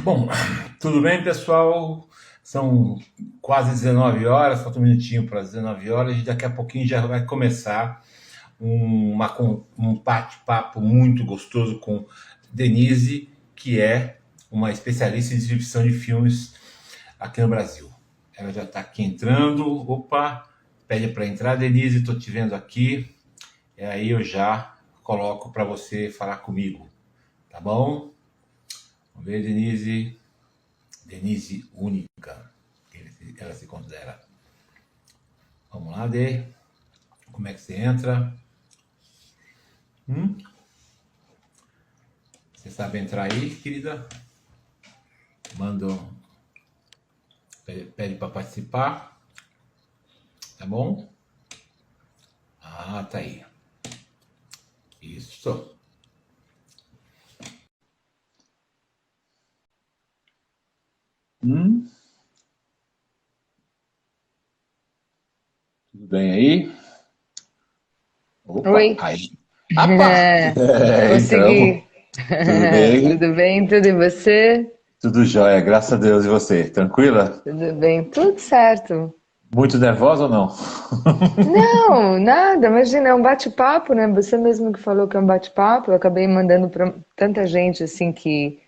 Bom, tudo bem, pessoal? São quase 19 horas, falta um minutinho para as 19 horas, e daqui a pouquinho já vai começar um bate-papo muito gostoso com Denise, que é uma especialista em exibição de filmes aqui no Brasil. Ela já está aqui entrando. Opa, pede para entrar, Denise, estou te vendo aqui. E aí eu já coloco para você falar comigo, tá bom? Vamos ver, Denise. Denise única, ela se considera. Vamos lá, Dê. Como é que você entra? Você sabe entrar aí, querida? Manda, pede para participar. Tá bom? Ah, tá aí. Isso. Tudo bem aí? Opa, Oi, aí. Apa! Entramos. consegui. Tudo bem? Tudo bem? Tudo e você? Tudo jóia, graças a Deus. E você? Tranquila? Tudo bem? Tudo certo. Muito nervosa ou não? Não, nada, imagina, é um bate-papo, né? Você mesmo que falou que é um bate-papo, eu acabei mandando para tanta gente assim que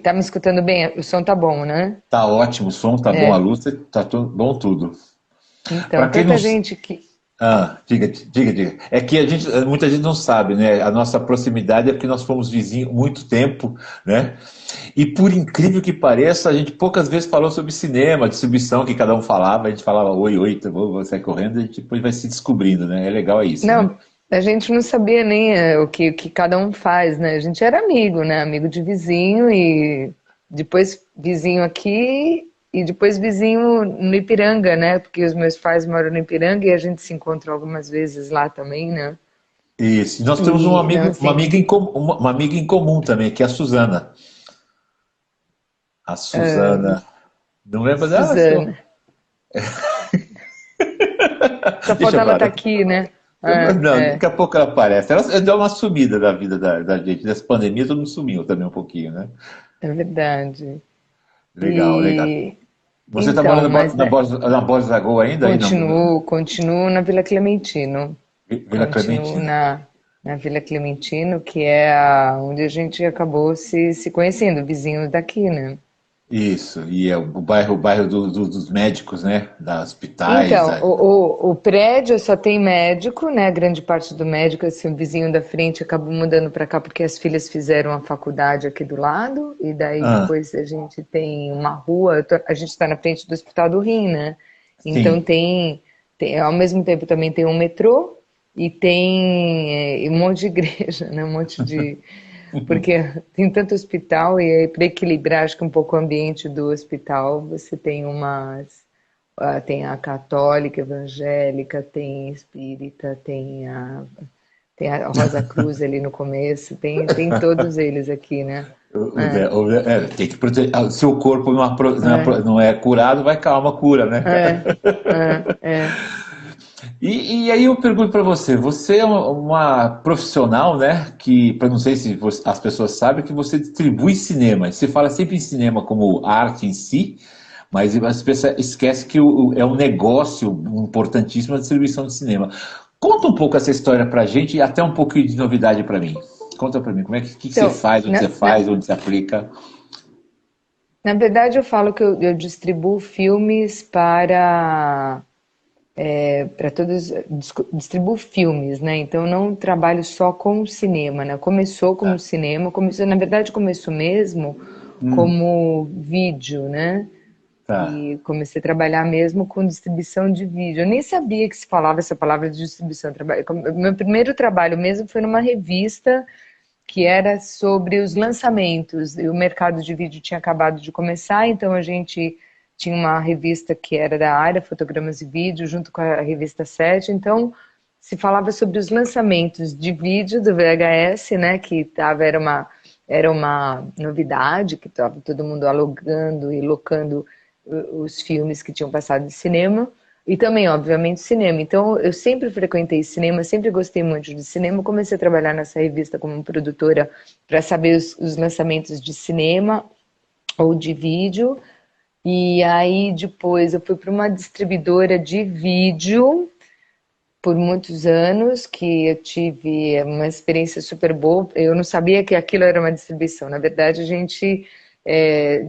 tá me escutando bem, o som tá bom, né? Tá ótimo, o som tá bom, a É. luz tá tudo, bom tudo. Então, Para quem não. tanta gente que. Diga. É que muita gente não sabe, né? A nossa proximidade é porque nós fomos vizinhos muito tempo, né? E por incrível que pareça, a gente poucas vezes falou sobre cinema, distribuição, que cada um falava, a gente falava oi, oi, tá bom, você sai correndo, e a gente depois vai se descobrindo, né? É legal isso, né? Não, a gente não sabia nem o que cada um faz, né? A gente era amigo, né? Amigo de vizinho e depois vizinho aqui e depois vizinho no Ipiranga, né? Porque os meus pais moram no Ipiranga e a gente se encontra algumas vezes lá também, né? Isso. E nós temos um E não, amigo, assim, uma amiga em comum também, que é a Suzana. A Suzana. Não lembra dela? Suzana. Só Deixa falta ela pra estar lá. aqui, né? Não, É, daqui a pouco ela aparece. Ela deu uma sumida da vida da gente. Nessa pandemia, todo mundo sumiu também um pouquinho, né? é verdade. Legal, legal. E Você está então, morando mas né, Na Borda da Lagoa ainda? Aí continuo na Vila Clementino. Vila Continuo Clementino. na Vila Clementino, que é onde a gente acabou se conhecendo, vizinhos daqui, né? Isso, e é o bairro dos médicos, né? Da hospitais. Então, o prédio só tem médico, né? Grande parte do médico, assim, o vizinho da frente acabou mudando para cá porque as filhas fizeram a faculdade aqui do lado, e daí Ah, depois a gente tem uma rua, a gente está na frente do Hospital do Rim, né? Então sim. ao mesmo tempo também tem um metrô e tem e um monte de igreja, né? Um monte de porque tem tanto hospital e aí para equilibrar, acho que um pouco o ambiente do hospital, você tem tem a católica, evangélica, tem espírita, tem a Rosa Cruz ali no começo, tem todos eles aqui, né? É, Tem que proteger. Se o corpo é, não é curado, vai calma, cura, né? é, é. E aí eu pergunto para você, você é uma profissional, né? Que, para não sei se as pessoas sabem, que você distribui cinema. Você fala sempre em cinema como arte em si, mas as pessoas esquecem que é um negócio importantíssimo a distribuição de cinema. Conta um pouco essa história para a gente e até um pouco de novidade para mim. Conta para mim, como é que você Então, faz, onde você faz, onde você aplica. na verdade eu falo que eu distribuo filmes para todos, distribuo filmes, né? Então eu não trabalho só com o cinema, né? Começou como Tá. cinema, na verdade começou mesmo como vídeo, né? Tá. E comecei a trabalhar mesmo com distribuição de vídeo. Eu nem sabia que se falava essa palavra de distribuição. Meu primeiro trabalho mesmo foi numa revista que era sobre os lançamentos. E o mercado de vídeo tinha acabado de começar, então a gente tinha uma revista que era da área, Fotogramas e Vídeo, junto com a revista 7. Então se falava sobre os lançamentos de vídeo do VHS, né, que era uma novidade, que estava todo mundo alugando e locando os filmes que tinham passado de cinema. E também, obviamente, cinema. Então, eu sempre frequentei cinema, sempre gostei muito de cinema. Comecei a trabalhar nessa revista como produtora para saber os lançamentos de cinema. ou de vídeo. E aí depois eu fui para uma distribuidora de vídeo por muitos anos, que eu tive uma experiência super boa. Eu não sabia que aquilo era uma distribuição. Na verdade, a gente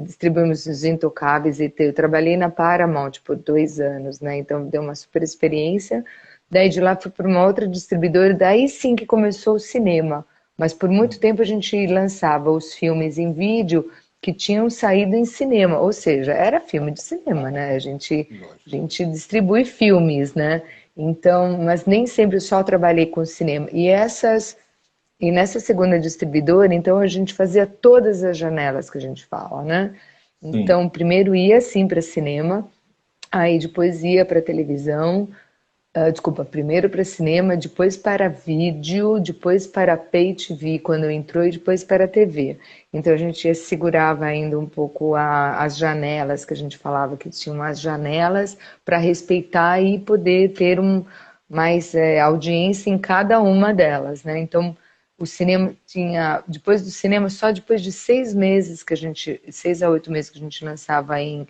distribuímos os Intocáveis e eu trabalhei na Paramount por 2 anos, né? Então deu uma super experiência. Daí de lá fui para uma outra distribuidora, daí sim que começou o cinema. Mas por muito tempo a gente lançava os filmes em vídeo que tinham saído em cinema, ou seja, era filme de cinema, né? A Lógico. gente distribui filmes, né? Então, mas nem sempre eu só trabalhei com cinema. E nessa segunda distribuidora, então a gente fazia todas as janelas que a gente fala, né? Sim. Então, primeiro ia sim para cinema, aí depois ia para televisão, desculpa, primeiro para cinema, depois para vídeo, depois para Pay TV quando entrou e depois para a TV. Então a gente segurava ainda um pouco as janelas que a gente falava que tinham as janelas para respeitar e poder ter mais audiência em cada uma delas, né? Então o cinema tinha, depois do cinema, só depois de 6 meses 6 a 8 meses que a gente lançava em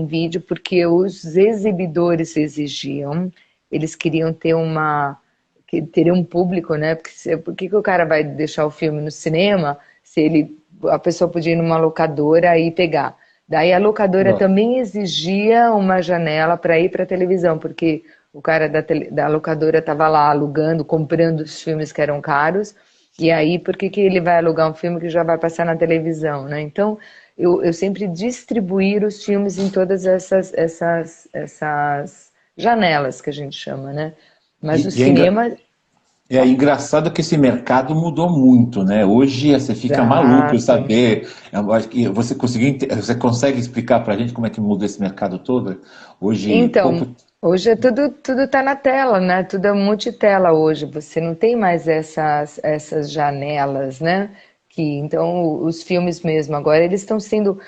vídeo, porque os exibidores exigiam, eles queriam ter ter um público, né? Porque por que o cara vai deixar o filme no cinema se a pessoa podia ir numa locadora e pegar? Daí a locadora Lógico. também exigia uma janela para ir para a televisão, porque o cara da locadora estava lá alugando, comprando os filmes que eram caros, e aí por que ele vai alugar um filme que já vai passar na televisão, né? Então eu sempre distribuir os filmes em todas essas janelas que a gente chama, né? Mas o E, e é, engra- cinema, é engraçado que esse mercado mudou muito, né? Hoje você fica maluco de exato. saber. Eu acho que você consegue explicar para a gente como é que mudou esse mercado todo? Hoje, Então, pouco. hoje é tudo tá na tela, né? Tudo é multitela hoje. Você não tem mais essas janelas, né? Então os filmes mesmo agora eles estão sendo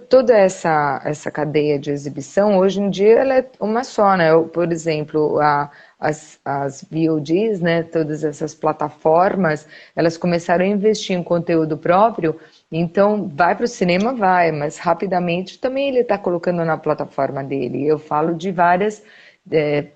toda essa cadeia de exibição hoje em dia ela é uma só, né? Por exemplo, as VODs, né? Todas essas plataformas, elas começaram a investir em conteúdo próprio. Então, vai para o cinema, vai, mas rapidamente também ele está colocando na plataforma dele. Eu falo de várias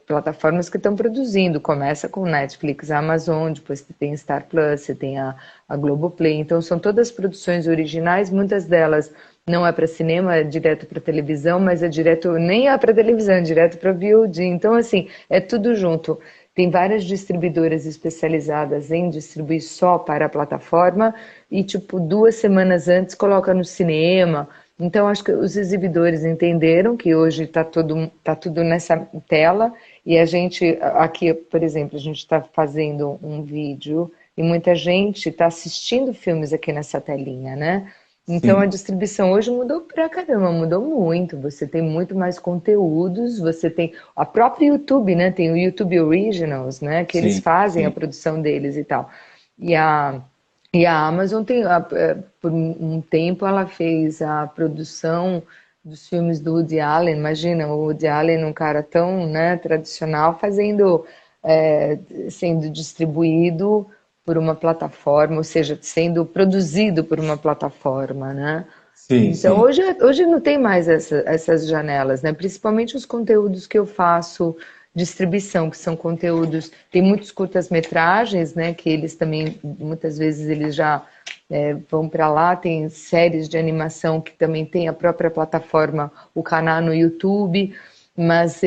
plataformas que estão produzindo. Começa com Netflix, Amazon, depois você tem Star Plus, você tem a Globoplay. Então, são todas produções originais, muitas delas não é para cinema, é direto para televisão, mas é direto, nem é para televisão, é direto para VOD. Então, assim, é tudo junto. Tem várias distribuidoras especializadas em distribuir só para a plataforma e, tipo, 2 semanas antes coloca no cinema. Então, acho que os exibidores entenderam que hoje tá tudo nessa tela e a gente, aqui, por exemplo, a gente está fazendo um vídeo e muita gente está assistindo filmes aqui nessa telinha, né? Então a Sim, distribuição hoje mudou pra caramba, mudou muito. Você tem muito mais conteúdos, você tem a própria YouTube, né? Tem o YouTube Originals, né? Que eles sim, fazem a sim, produção deles e tal. E a Amazon tem, por um tempo, ela fez a produção dos filmes do Woody Allen. Imagina, o Woody Allen, um cara tão, né, tradicional, sendo distribuído por uma plataforma, ou seja, sendo produzido por uma plataforma, né? sim, Então, sim. hoje não tem mais essas janelas, né? Principalmente os conteúdos que eu faço distribuição, que são conteúdos, tem muitos curtas-metragens, né? Que eles também, muitas vezes, eles já vão para lá, tem séries de animação que também tem a própria plataforma, o canal no YouTube, mas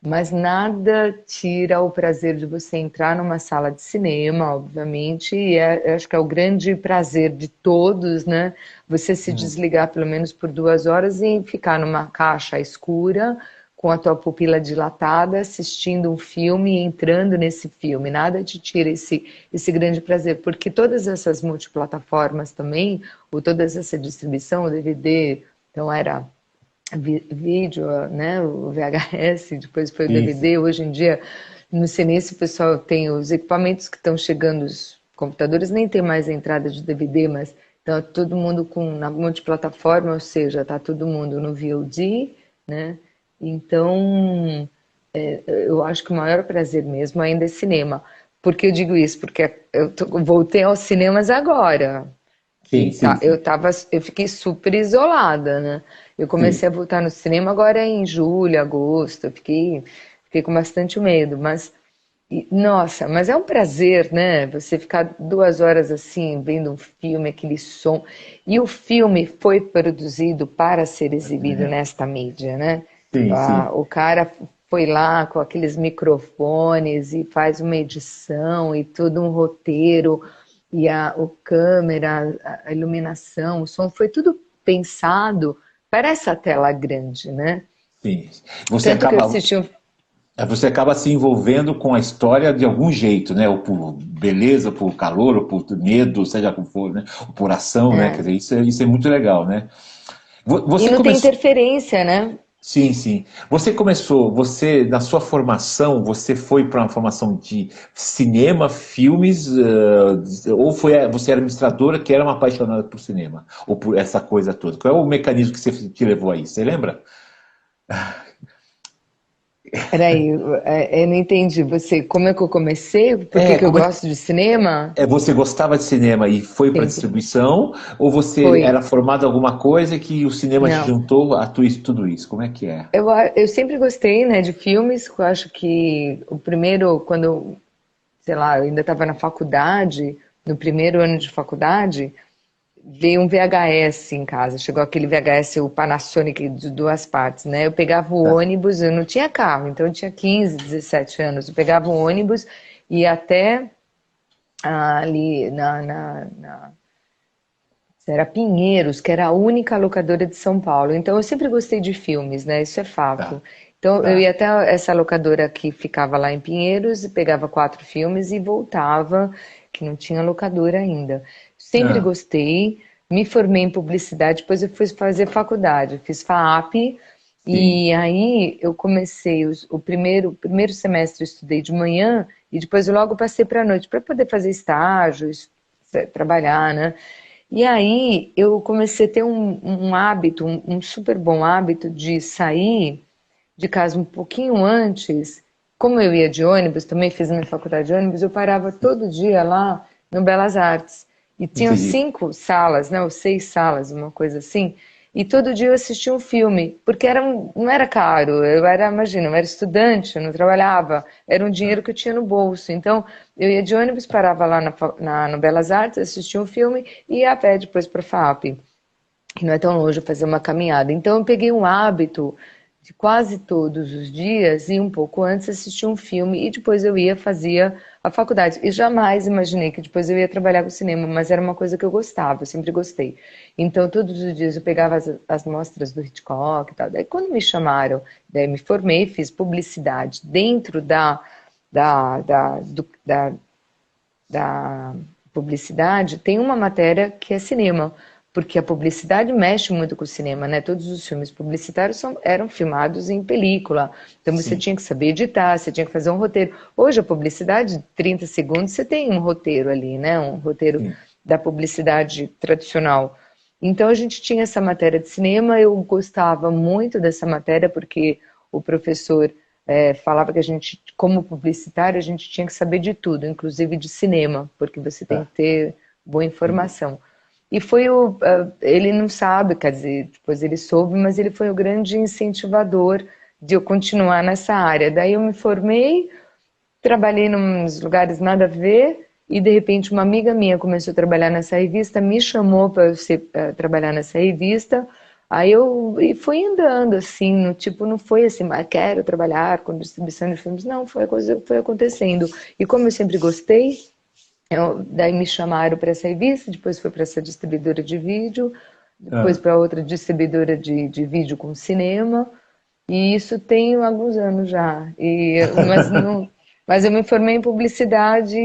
mas nada tira o prazer de você entrar numa sala de cinema, obviamente, e eu acho que é o grande prazer de todos, né? Você se Hum. desligar pelo menos por 2 horas e ficar numa caixa escura, com a tua pupila dilatada, assistindo um filme e entrando nesse filme. Nada te tira esse grande prazer, porque todas essas multiplataformas também, ou toda essa distribuição, o DVD, então era vídeo, né, o VHS, depois foi o Sim, sim. DVD. Hoje em dia, no cinema, o pessoal tem os equipamentos que estão chegando, os computadores nem tem mais entrada de DVD, mas então todo mundo na multiplataforma, ou seja, tá todo mundo no VOD, né? Então, eu acho que o maior prazer mesmo ainda é cinema. Por que eu digo isso? Porque voltei aos cinemas agora. Sim, sim, sim. Eu fiquei super isolada, né? Eu Sim. comecei a voltar no cinema agora em julho, agosto, fiquei com bastante medo, nossa, mas é um prazer, né? Você ficar 2 horas assim, vendo um filme, aquele som. E o filme foi produzido para ser exibido nesta mídia, né? Sim, sim. O cara foi lá com aqueles microfones e faz uma edição e todo um roteiro, e o câmera, a iluminação, o som, foi tudo pensado para essa tela grande, né? Sim. Você Tanto que eu acaba, assisti um. você acaba se envolvendo com a história de algum jeito, né? Ou por beleza, por calor, ou por medo, seja como for, né? Ou por ação, né? Quer É. dizer, isso é muito legal, né? E Você não tem começou. interferência, né? Sim, sim. Na sua formação, você foi para uma formação de cinema, filmes, ou você era administradora que era uma apaixonada por cinema, ou por essa coisa toda? Qual é o mecanismo que você te levou aí? Você lembra? Peraí, eu não entendi. Como é que eu comecei? Por que É, que eu como é, gosto de cinema? você gostava de cinema e foi para Sempre. distribuição, ou você Foi. era formado em alguma coisa que o cinema te Não. juntou a tudo isso? Como é que é? Eu sempre gostei, né, de filmes. Eu acho que o primeiro, sei lá, eu ainda estava na faculdade, no primeiro ano de faculdade, veio um VHS em casa. Chegou aquele VHS, o Panasonic de 2 partes, né? Eu pegava o Tá, ônibus, eu não tinha carro, então eu tinha 15, 17 anos. Eu pegava o ônibus e ia até ali era Pinheiros, que era a única locadora de São Paulo. Então eu sempre gostei de filmes, né? Isso é tá, fato. Então eu ia tá. até essa locadora que ficava lá em Pinheiros e pegava 4 filmes e voltava, que não tinha locadora ainda. Sempre Ah, gostei, me formei em publicidade, depois eu fui fazer faculdade, eu fiz FAAP sim, e aí eu comecei o primeiro semestre eu estudei de manhã e depois eu logo passei para a noite para poder fazer estágio, trabalhar, né? E aí eu comecei a ter um hábito, um super bom hábito de sair de casa um pouquinho antes. Como eu ia de ônibus, também fiz a minha faculdade de ônibus, eu parava todo dia lá no Belas Artes. E tinham entendi. 5 salas, né, ou 6 salas, uma coisa assim. E todo dia eu assistia um filme, porque não era caro. Imagina, eu era estudante, eu não trabalhava, era um dinheiro que eu tinha no bolso. Então, eu ia de ônibus, parava lá no Belas Artes, assistia um filme e ia a pé depois para a FAP, que não é tão longe fazer uma caminhada. Então, eu peguei um hábito de quase todos os dias e um pouco antes assistir um filme e depois fazia a faculdade. E jamais imaginei que depois eu ia trabalhar com cinema, mas era uma coisa que eu gostava, eu sempre gostei. Então, todos os dias eu pegava as mostras do Hitchcock e tal. Daí, quando me chamaram, daí me formei, fiz publicidade dentro da publicidade, tem uma matéria que é cinema, porque a publicidade mexe muito com o cinema, né? Todos os filmes publicitários eram filmados em película, então você Sim, tinha que saber editar, você tinha que fazer um roteiro. Hoje a publicidade, 30 segundos, você tem um roteiro ali, né? Um roteiro sim. da publicidade tradicional. Então a gente tinha essa matéria de cinema, eu gostava muito dessa matéria porque o professor falava que a gente, como publicitário, a gente tinha que saber de tudo, inclusive de cinema, porque você tem Tá, que ter boa entendi. informação. E ele não sabe, quer dizer, depois ele soube, mas ele foi o grande incentivador de eu continuar nessa área. Daí eu me formei, trabalhei em uns lugares nada a ver, e de repente uma amiga minha começou a trabalhar nessa revista, me chamou para trabalhar nessa revista. Aí eu e fui andando assim, no tipo, não foi assim, mas quero trabalhar com distribuição de filmes, não, foi a coisa que foi acontecendo. E como eu sempre gostei, daí me chamaram para essa revista, depois foi para essa distribuidora de vídeo, depois Ah, para outra distribuidora de vídeo com cinema. E isso tem alguns anos já. Mas, não, mas eu me formei em publicidade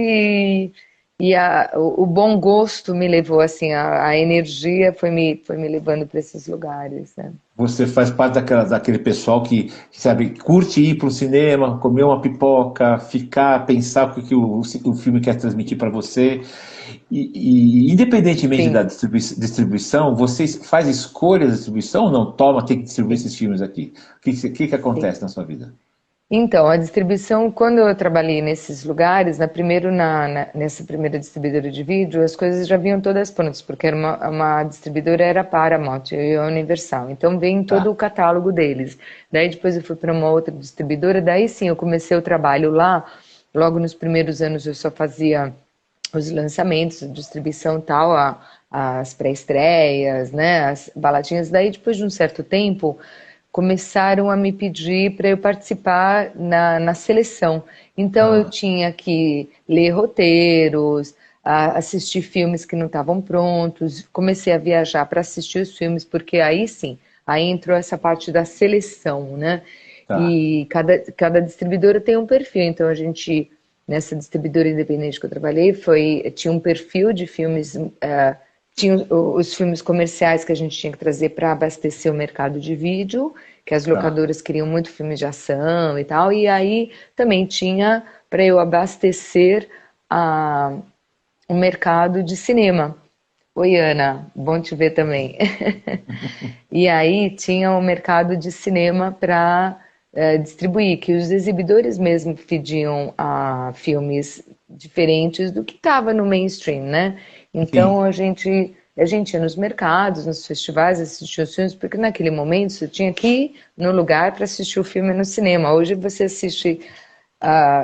o bom gosto me levou, assim, a energia foi me levando para esses lugares, né? você faz parte daquele pessoal que, sabe, curte ir para o cinema, comer uma pipoca, ficar, pensar o que o filme quer transmitir para você. Independentemente da Sim, distribuição, você faz escolhas de distribuição ou não? Toma, tem que distribuir sim, esses filmes aqui. O que sim. acontece na sua vida? Então, a distribuição, quando eu trabalhei nesses lugares, nessa primeira distribuidora de vídeo, as coisas já vinham todas prontas, porque era uma distribuidora, era a Paramount e a Universal. Então, vem todo Tá, o catálogo deles. Daí, depois eu fui para uma outra distribuidora, daí sim, eu comecei o trabalho lá. Logo nos primeiros anos eu só fazia os lançamentos, a distribuição tal, as pré-estreias, né, as baladinhas. Daí, depois de um certo tempo, começaram a me pedir para eu participar na seleção. Então, eu ah, tinha que ler roteiros, assistir filmes que não estavam prontos. Comecei a viajar para assistir os filmes, porque aí sim, aí entrou essa parte da seleção, né? tá, E cada distribuidora tem um perfil, então a gente, nessa distribuidora independente que eu trabalhei, tinha um perfil de filmes, tinha os filmes comerciais que a gente tinha que trazer para abastecer o mercado de vídeo, que as tá. locadoras queriam muito filmes de ação e tal, e aí também tinha para eu abastecer a, o mercado de cinema. Oi, Ana, bom te ver também. E aí tinha o mercado de cinema para distribuir, que os exibidores mesmo pediam filmes diferentes do que estava no mainstream, né? Então Sim. a gente ia nos mercados, nos festivais, assistia os filmes, porque naquele momento você tinha que ir no lugar para assistir o filme no cinema. Hoje você assiste.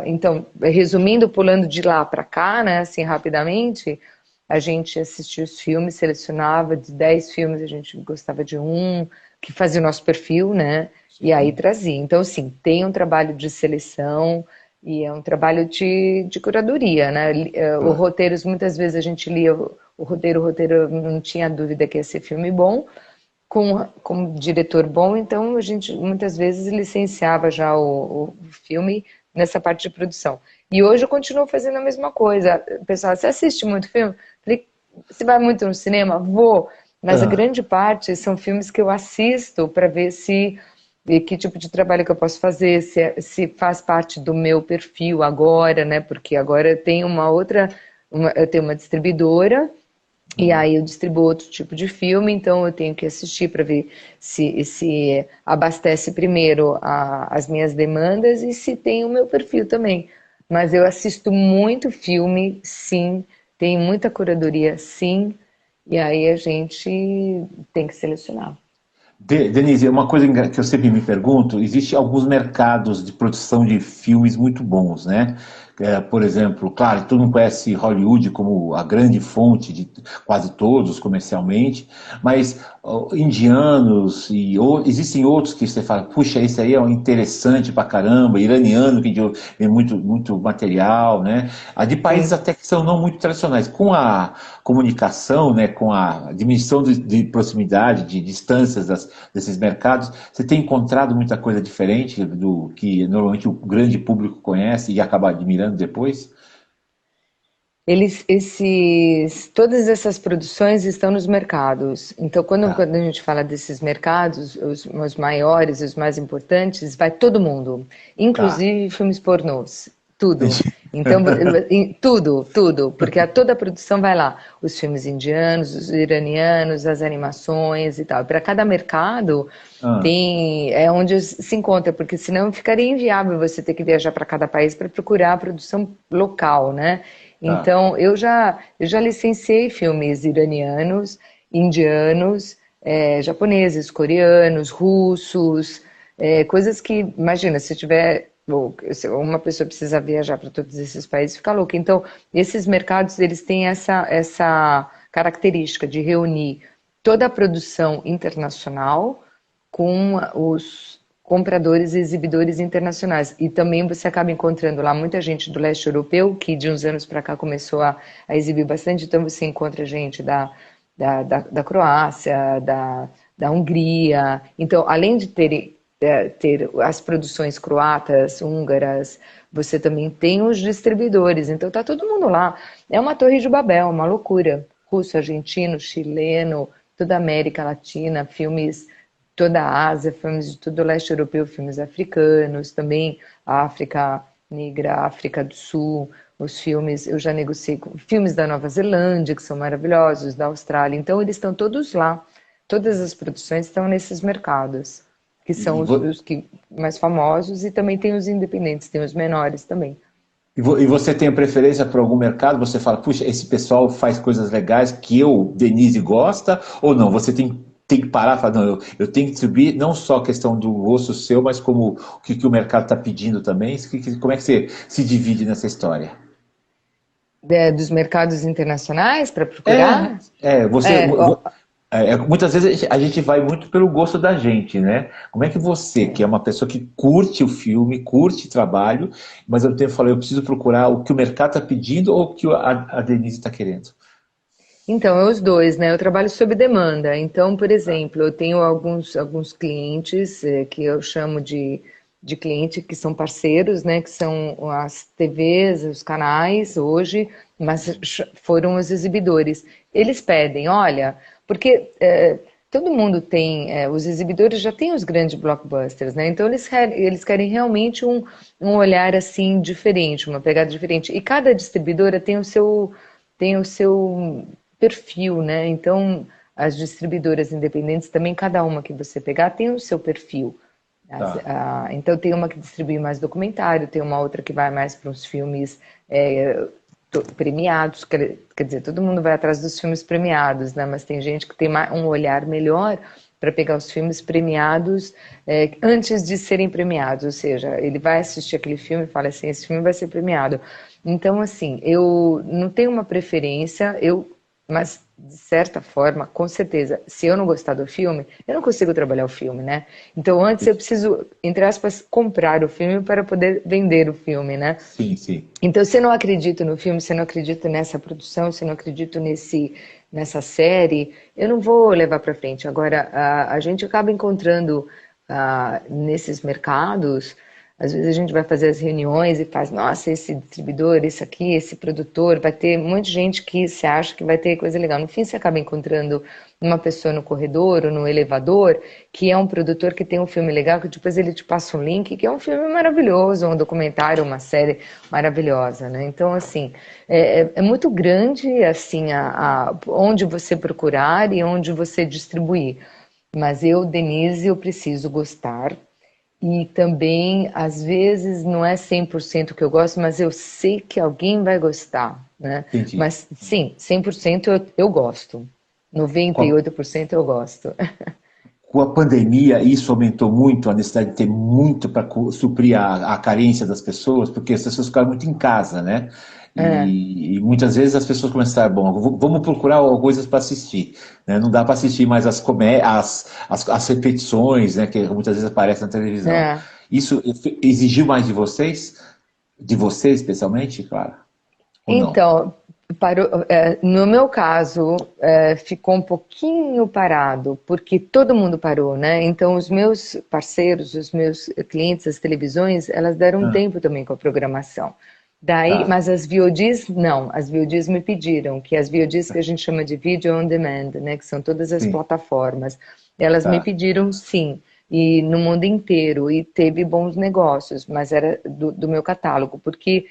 Então, resumindo, pulando de lá para cá, né, assim, rapidamente, a gente assistia os filmes, selecionava de 10 filmes, a gente gostava de um, que fazia o nosso perfil, né, e aí Sim. trazia. Então, sim, tem um trabalho de seleção e é um trabalho de curadoria, né, os Claro. roteiros, muitas vezes a gente lia o roteiro eu não tinha dúvida que ia ser filme bom, com diretor bom, então a gente muitas vezes licenciava já o filme nessa parte de produção. E hoje eu continuo fazendo a mesma coisa. Pessoal, você assiste muito filme? Falei, você vai muito no cinema? Vou. Mas a Ah, grande parte são filmes que eu assisto para ver se que tipo de trabalho que eu posso fazer, se faz parte do meu perfil agora, né? Porque agora eu tenho eu tenho uma distribuidora e hum. aí eu distribuo outro tipo de filme, então eu tenho que assistir para ver se abastece primeiro as minhas demandas e se tem o meu perfil também. Mas eu assisto muito filme, sim, tem muita curadoria, sim, e aí a gente tem que selecionar. Denise, uma coisa que eu sempre me pergunto, existe alguns mercados de produção de filmes muito bons, né? Por exemplo, claro, todo mundo conhece Hollywood como a grande fonte de quase todos comercialmente, mas indianos existem outros que você fala, puxa, esse aí é um interessante pra caramba, iraniano que tem muito material, né? A de países Sim. até que são não muito tradicionais. Com a comunicação, né, com a diminuição de proximidade, de distâncias desses mercados, você tem encontrado muita coisa diferente do que normalmente o grande público conhece e acaba admirando depois? Todas essas produções estão nos mercados. Então, Tá. quando a gente fala desses mercados, os maiores, os mais importantes, vai todo mundo, Tá. inclusive filmes pornôs, tudo. Entendi. Então, tudo, porque toda a produção vai lá. Os filmes indianos, os iranianos, as animações e tal. Para cada mercado Ah, é onde se encontra, porque senão ficaria inviável você ter que viajar para cada país para procurar a produção local, né? tá. Então, eu já licenciei filmes iranianos, indianos, japoneses, coreanos, russos, coisas que, imagina, se tiver, ou se uma pessoa precisa viajar para todos esses países, fica louca. Então, esses mercados, eles têm essa característica de reunir toda a produção internacional com os compradores e exibidores internacionais. E também você acaba encontrando lá muita gente do leste europeu, que de uns anos para cá começou a exibir bastante, então você encontra gente da Croácia, da Hungria. Então, além de ter as produções croatas, húngaras, você também tem os distribuidores. Então, tá todo mundo lá. É uma torre de Babel, uma loucura. Russo, argentino, chileno, toda a América Latina, filmes toda a Ásia, filmes de todo o leste europeu, filmes africanos, também a África Negra, a África do Sul, os filmes, eu já negociei com filmes da Nova Zelândia, que são maravilhosos, da Austrália, então eles estão todos lá, todas as produções estão nesses mercados. que são E, os que mais famosos, e também tem os independentes, tem os menores também. e você tem preferência por algum mercado? Você fala, puxa, esse pessoal faz coisas legais que eu, Denise, gosta? Ou não? Você tem que parar e falar, não, eu tenho que subir não só a questão do gosto seu, mas como que o mercado está pedindo também. Como é que você se divide nessa história? Dos mercados internacionais para É, procurar? você. É, ó, Muitas vezes a gente vai muito pelo gosto da gente, né? Como é que você, que é uma pessoa que curte o filme, curte o trabalho, mas eu tenho falado, eu preciso procurar o que o mercado está pedindo ou o que a Denise está querendo? então, é os dois, né? Eu trabalho sob demanda. Então, por Tá, exemplo, eu tenho alguns clientes que eu chamo de cliente que são parceiros, né? Que são as TVs, os canais hoje, mas foram os exibidores. Eles pedem, olha, porque todo mundo tem, os exibidores já têm os grandes blockbusters, né? Então eles querem realmente um olhar assim diferente, uma pegada diferente. E cada distribuidora tem o seu perfil, né? Então, as distribuidoras independentes também, cada uma que você pegar, tem o seu perfil. tá, Então, tem uma que distribui mais documentário, tem uma outra que vai mais para os filmes premiados, quer dizer, todo mundo vai atrás dos filmes premiados, né? Mas tem gente que tem um olhar melhor para pegar os filmes premiados antes de serem premiados, ou seja, ele vai assistir aquele filme e fala assim, esse filme vai ser premiado. Então, assim, eu não tenho uma preferência, mas de certa forma, com certeza, se eu não gostar do filme, eu não consigo trabalhar o filme, né? Então, antes eu preciso, entre aspas, comprar o filme para poder vender o filme, né? sim, sim. Então, se eu não acredito no filme, se eu não acredito nessa produção, se eu não acredito nessa série, eu não vou levar para frente. Agora, a gente acaba encontrando nesses mercados, às vezes a gente vai fazer as reuniões e faz, nossa, esse distribuidor, esse aqui, esse produtor, vai ter um monte de gente que se acha que vai ter coisa legal. No fim, você acaba encontrando uma pessoa no corredor ou no elevador que é um produtor que tem um filme legal, que depois ele te passa um link, que é um filme maravilhoso, um documentário, uma série maravilhosa, né? Então, assim, é muito grande, assim, onde você procurar e onde você distribuir. Mas eu, Denise, eu preciso gostar. E também, às vezes, não é 100% que eu gosto, mas eu sei que alguém vai gostar, né? Entendi. Mas, sim, 100% eu gosto. Com a, 98% eu gosto. com a pandemia, isso aumentou muito a necessidade de ter muito para suprir a carência das pessoas, porque as pessoas ficaram muito em casa, né? É, E muitas vezes as pessoas começaram, bom, vamos procurar coisas para assistir, né? Não dá para assistir mais as repetições, né? Que muitas vezes aparecem na televisão. é. Isso exigiu mais de vocês especialmente, claro, ou não? Então, no meu caso, ficou um pouquinho parado, porque todo mundo parou, né? Então, os meus parceiros, os meus clientes, as televisões, elas deram um Ah, tempo também com a programação. Daí, tá, mas as VODs, não. As VODs me pediram, que as VODs que a gente chama de Video on Demand, né? Que são todas as sim, plataformas. Elas me tá. pediram, sim. E no mundo inteiro, e teve bons negócios, mas era do meu catálogo, porque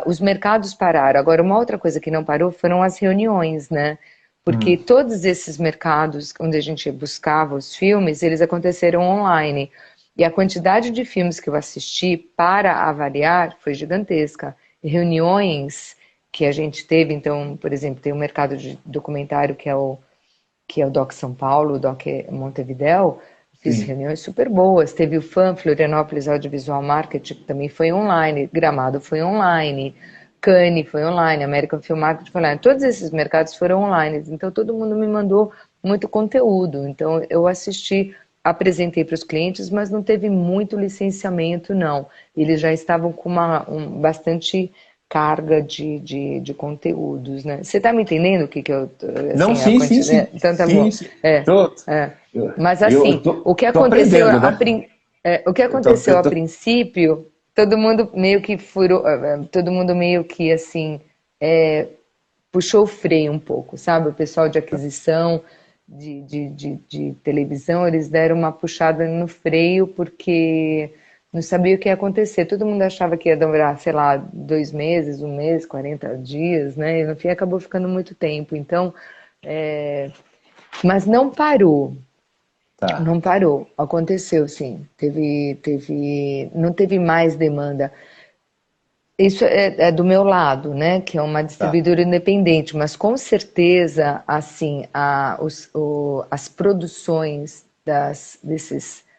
os mercados pararam. Agora, uma outra coisa que não parou foram as reuniões, né? Porque Hum, todos esses mercados onde a gente buscava os filmes, eles aconteceram online. E a quantidade de filmes que eu assisti para avaliar foi gigantesca. Reuniões que a gente teve, então, por exemplo, tem um mercado de documentário que é o Doc São Paulo, o Doc Montevidéu, fiz sim. reuniões super boas. Teve o FAM, Florianópolis Audiovisual Market, que também foi online, Gramado foi online, Cannes foi online, American Film Market foi online. Todos esses mercados foram online, então todo mundo me mandou muito conteúdo. Então eu assisti, apresentei para os clientes, mas não teve muito licenciamento, não. Eles já estavam com bastante carga de conteúdos, né? Você está me entendendo o que eu, Não, assim, a sim, sim, quantidade, sim. então tá Sim, bom. sim. É, Tô, é. eu, Mas eu assim, tô, o que tô aconteceu aprendendo, né? o que Eu tô, aconteceu eu a tô, princípio, todo mundo meio que furou, todo mundo meio que assim, puxou o freio um pouco, sabe? O pessoal de aquisição de televisão, eles deram uma puxada no freio porque não sabia o que ia acontecer. Todo mundo achava que ia demorar, sei lá, 2 meses, um mês, 40 dias, né? E no fim acabou ficando muito tempo. Então, mas não parou. Tá, Não parou, aconteceu sim. Não teve mais demanda. Isso é do meu lado, né? Que é uma tá. distribuidora independente, mas com certeza, assim, as produções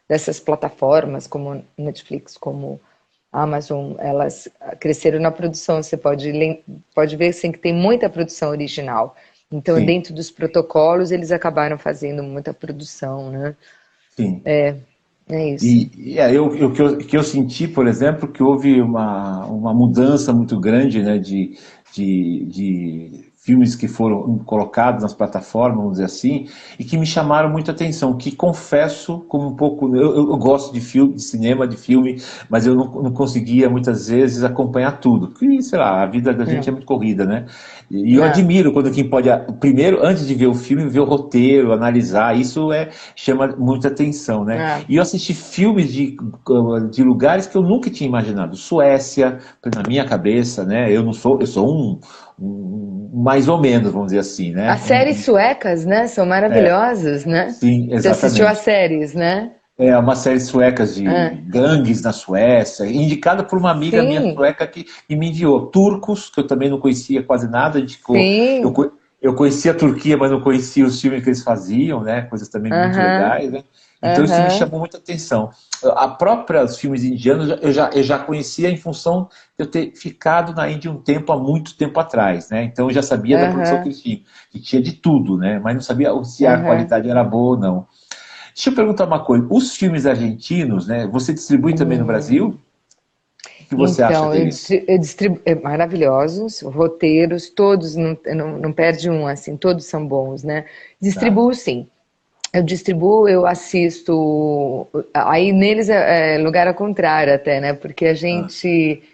dessas plataformas, como Netflix, como Amazon, elas cresceram na produção. Você pode ver assim, que tem muita produção original. Então, Sim, dentro dos protocolos, eles acabaram fazendo muita produção, né? sim. É isso. Que eu senti, por exemplo, que houve uma mudança muito grande, né, de filmes que foram colocados nas plataformas, vamos dizer assim, e que me chamaram muita atenção, que confesso como um pouco... Eu gosto de filme, de cinema, de filme, mas eu não conseguia muitas vezes acompanhar tudo, porque, sei lá, a vida da gente é É, muito corrida, né? E eu é, admiro quando quem pode, primeiro, antes de ver o filme, ver o roteiro, analisar, isso chama muita atenção, né? é. E eu assisti filmes de lugares que eu nunca tinha imaginado. Suécia, na minha cabeça, né? Eu sou um mais ou menos, vamos dizer assim, As né? séries suecas, né, são maravilhosas, né? Sim, Você assistiu às exatamente. séries, né? É uma série sueca de Ah, gangues na Suécia, indicada por uma amiga minha sim, sueca que me enviou. Turcos, que eu também não conhecia quase nada, eu, sim, eu conhecia a Turquia, mas não conhecia os filmes que eles faziam, né? Coisas também muito aham, legais, né? Então isso me aham, chamou muita atenção. A própria os filmes indianos eu já conhecia em função de eu ter ficado na Índia um tempo, há muito tempo atrás, né? Então eu já sabia da produção que aham, eles tinham, que tinha de tudo, né? Mas não sabia se a aham. qualidade era boa ou não. Deixa eu perguntar uma coisa. Os filmes argentinos, né? Você distribui também no Brasil? Hum. O que você acha Então, deles? eu distribuo, maravilhosos, roteiros, todos, não perde um, assim, todos são bons, né? Tá, Distribuo sim. Eu distribuo, eu assisto. Aí neles é lugar ao contrário até, né? Porque ah,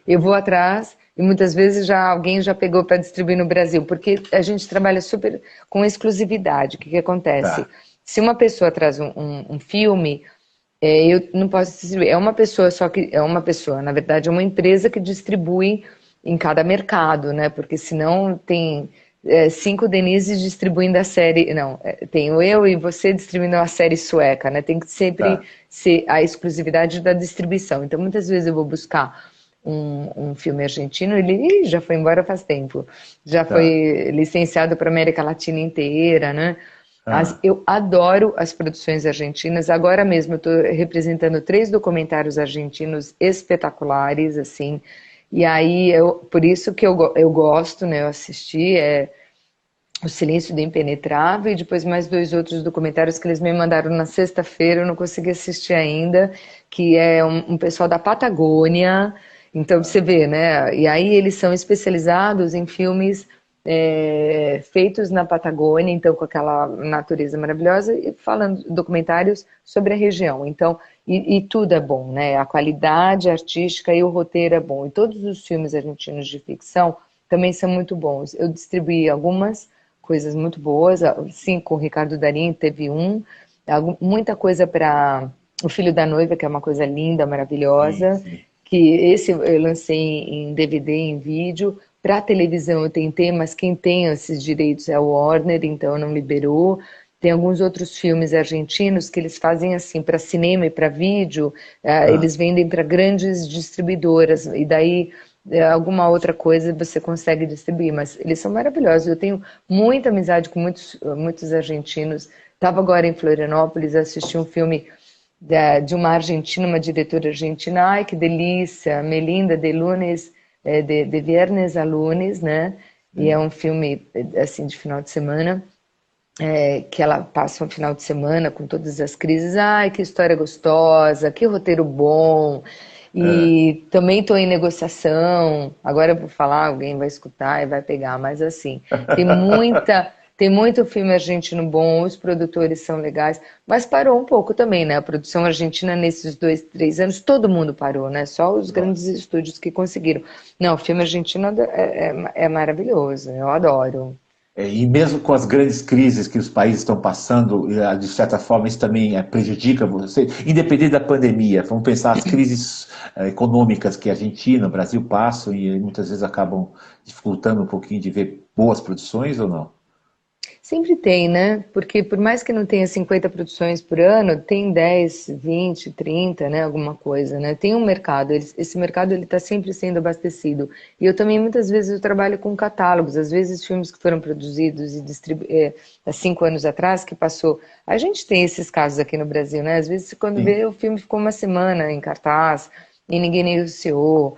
eu vou atrás e muitas vezes alguém já pegou para distribuir no Brasil, porque a gente trabalha super com exclusividade. O que que acontece? tá, Se uma pessoa traz um filme, eu não posso distribuir. É uma pessoa só que é uma pessoa, na verdade, é uma empresa que distribui em cada mercado, né? Porque senão tem cinco Denises distribuindo a série. Não, tenho eu e você distribuindo a série sueca, né? Tem que sempre tá, ser a exclusividade da distribuição. Então, muitas vezes eu vou buscar um filme argentino, ele já foi embora faz tempo, já tá. foi licenciado para a América Latina inteira, né? Ah, Eu adoro as produções argentinas. Agora mesmo eu estou representando três documentários argentinos espetaculares, assim. E aí, por isso que eu gosto, né? Eu assisti O Silêncio do Impenetrável e depois mais dois outros documentários que eles me mandaram na sexta-feira, eu não consegui assistir ainda, que é um pessoal da Patagônia. Então você ah, vê, né? E aí eles são especializados em filmes feitos na Patagônia, então com aquela natureza maravilhosa, e falando documentários sobre a região. Então, e tudo é bom, né? A qualidade artística e o roteiro é bom. E todos os filmes argentinos de ficção também são muito bons. Eu distribuí algumas coisas muito boas. Sim, com o Ricardo Darín teve muita coisa para O Filho da Noiva, que é uma coisa linda, sim, maravilhosa, sim. que esse eu lancei em DVD, em vídeo. Para televisão eu tentei, mas quem tem esses direitos é o Warner, então não liberou. Tem alguns outros filmes argentinos que eles fazem assim, para cinema e para vídeo, Ah, eles vendem para grandes distribuidoras, e daí alguma outra coisa você consegue distribuir, mas eles são maravilhosos. Eu tenho muita amizade com muitos argentinos. Estava agora em Florianópolis, assisti um filme de uma argentina, uma diretora argentina. Ai, que delícia! Melinda de Lunes, de Viernes a Lunes, né? E é sim. um filme assim de final de semana. Que ela passa um final de semana com todas as crises. Ai, que história gostosa, que roteiro bom. Ah, E também estou em negociação. Agora eu vou falar, alguém vai escutar e vai pegar, mas assim, tem muito filme argentino bom, os produtores são legais, mas parou um pouco também, né? A produção argentina nesses 2, 3 anos, todo mundo parou, né? Só os grandes nossa. estúdios que conseguiram. Não, o filme argentino é maravilhoso, eu adoro. E mesmo com as grandes crises que os países estão passando, de certa forma isso também prejudica você, independente da pandemia. Vamos pensar as crises econômicas que a Argentina, o Brasil passam e muitas vezes acabam dificultando um pouquinho de ver boas produções ou não? Sempre tem, né? Porque por mais que não tenha 50 produções por ano, tem 10, 20, 30, né? Alguma coisa, né? Tem um mercado, esse mercado ele está sempre sendo abastecido. E eu também, muitas vezes, eu trabalho com catálogos. Às vezes, filmes que foram produzidos e há 5 anos atrás, que passou... A gente tem esses casos aqui no Brasil, né? Às vezes, quando Sim. vê, o filme ficou uma semana em cartaz e ninguém negociou.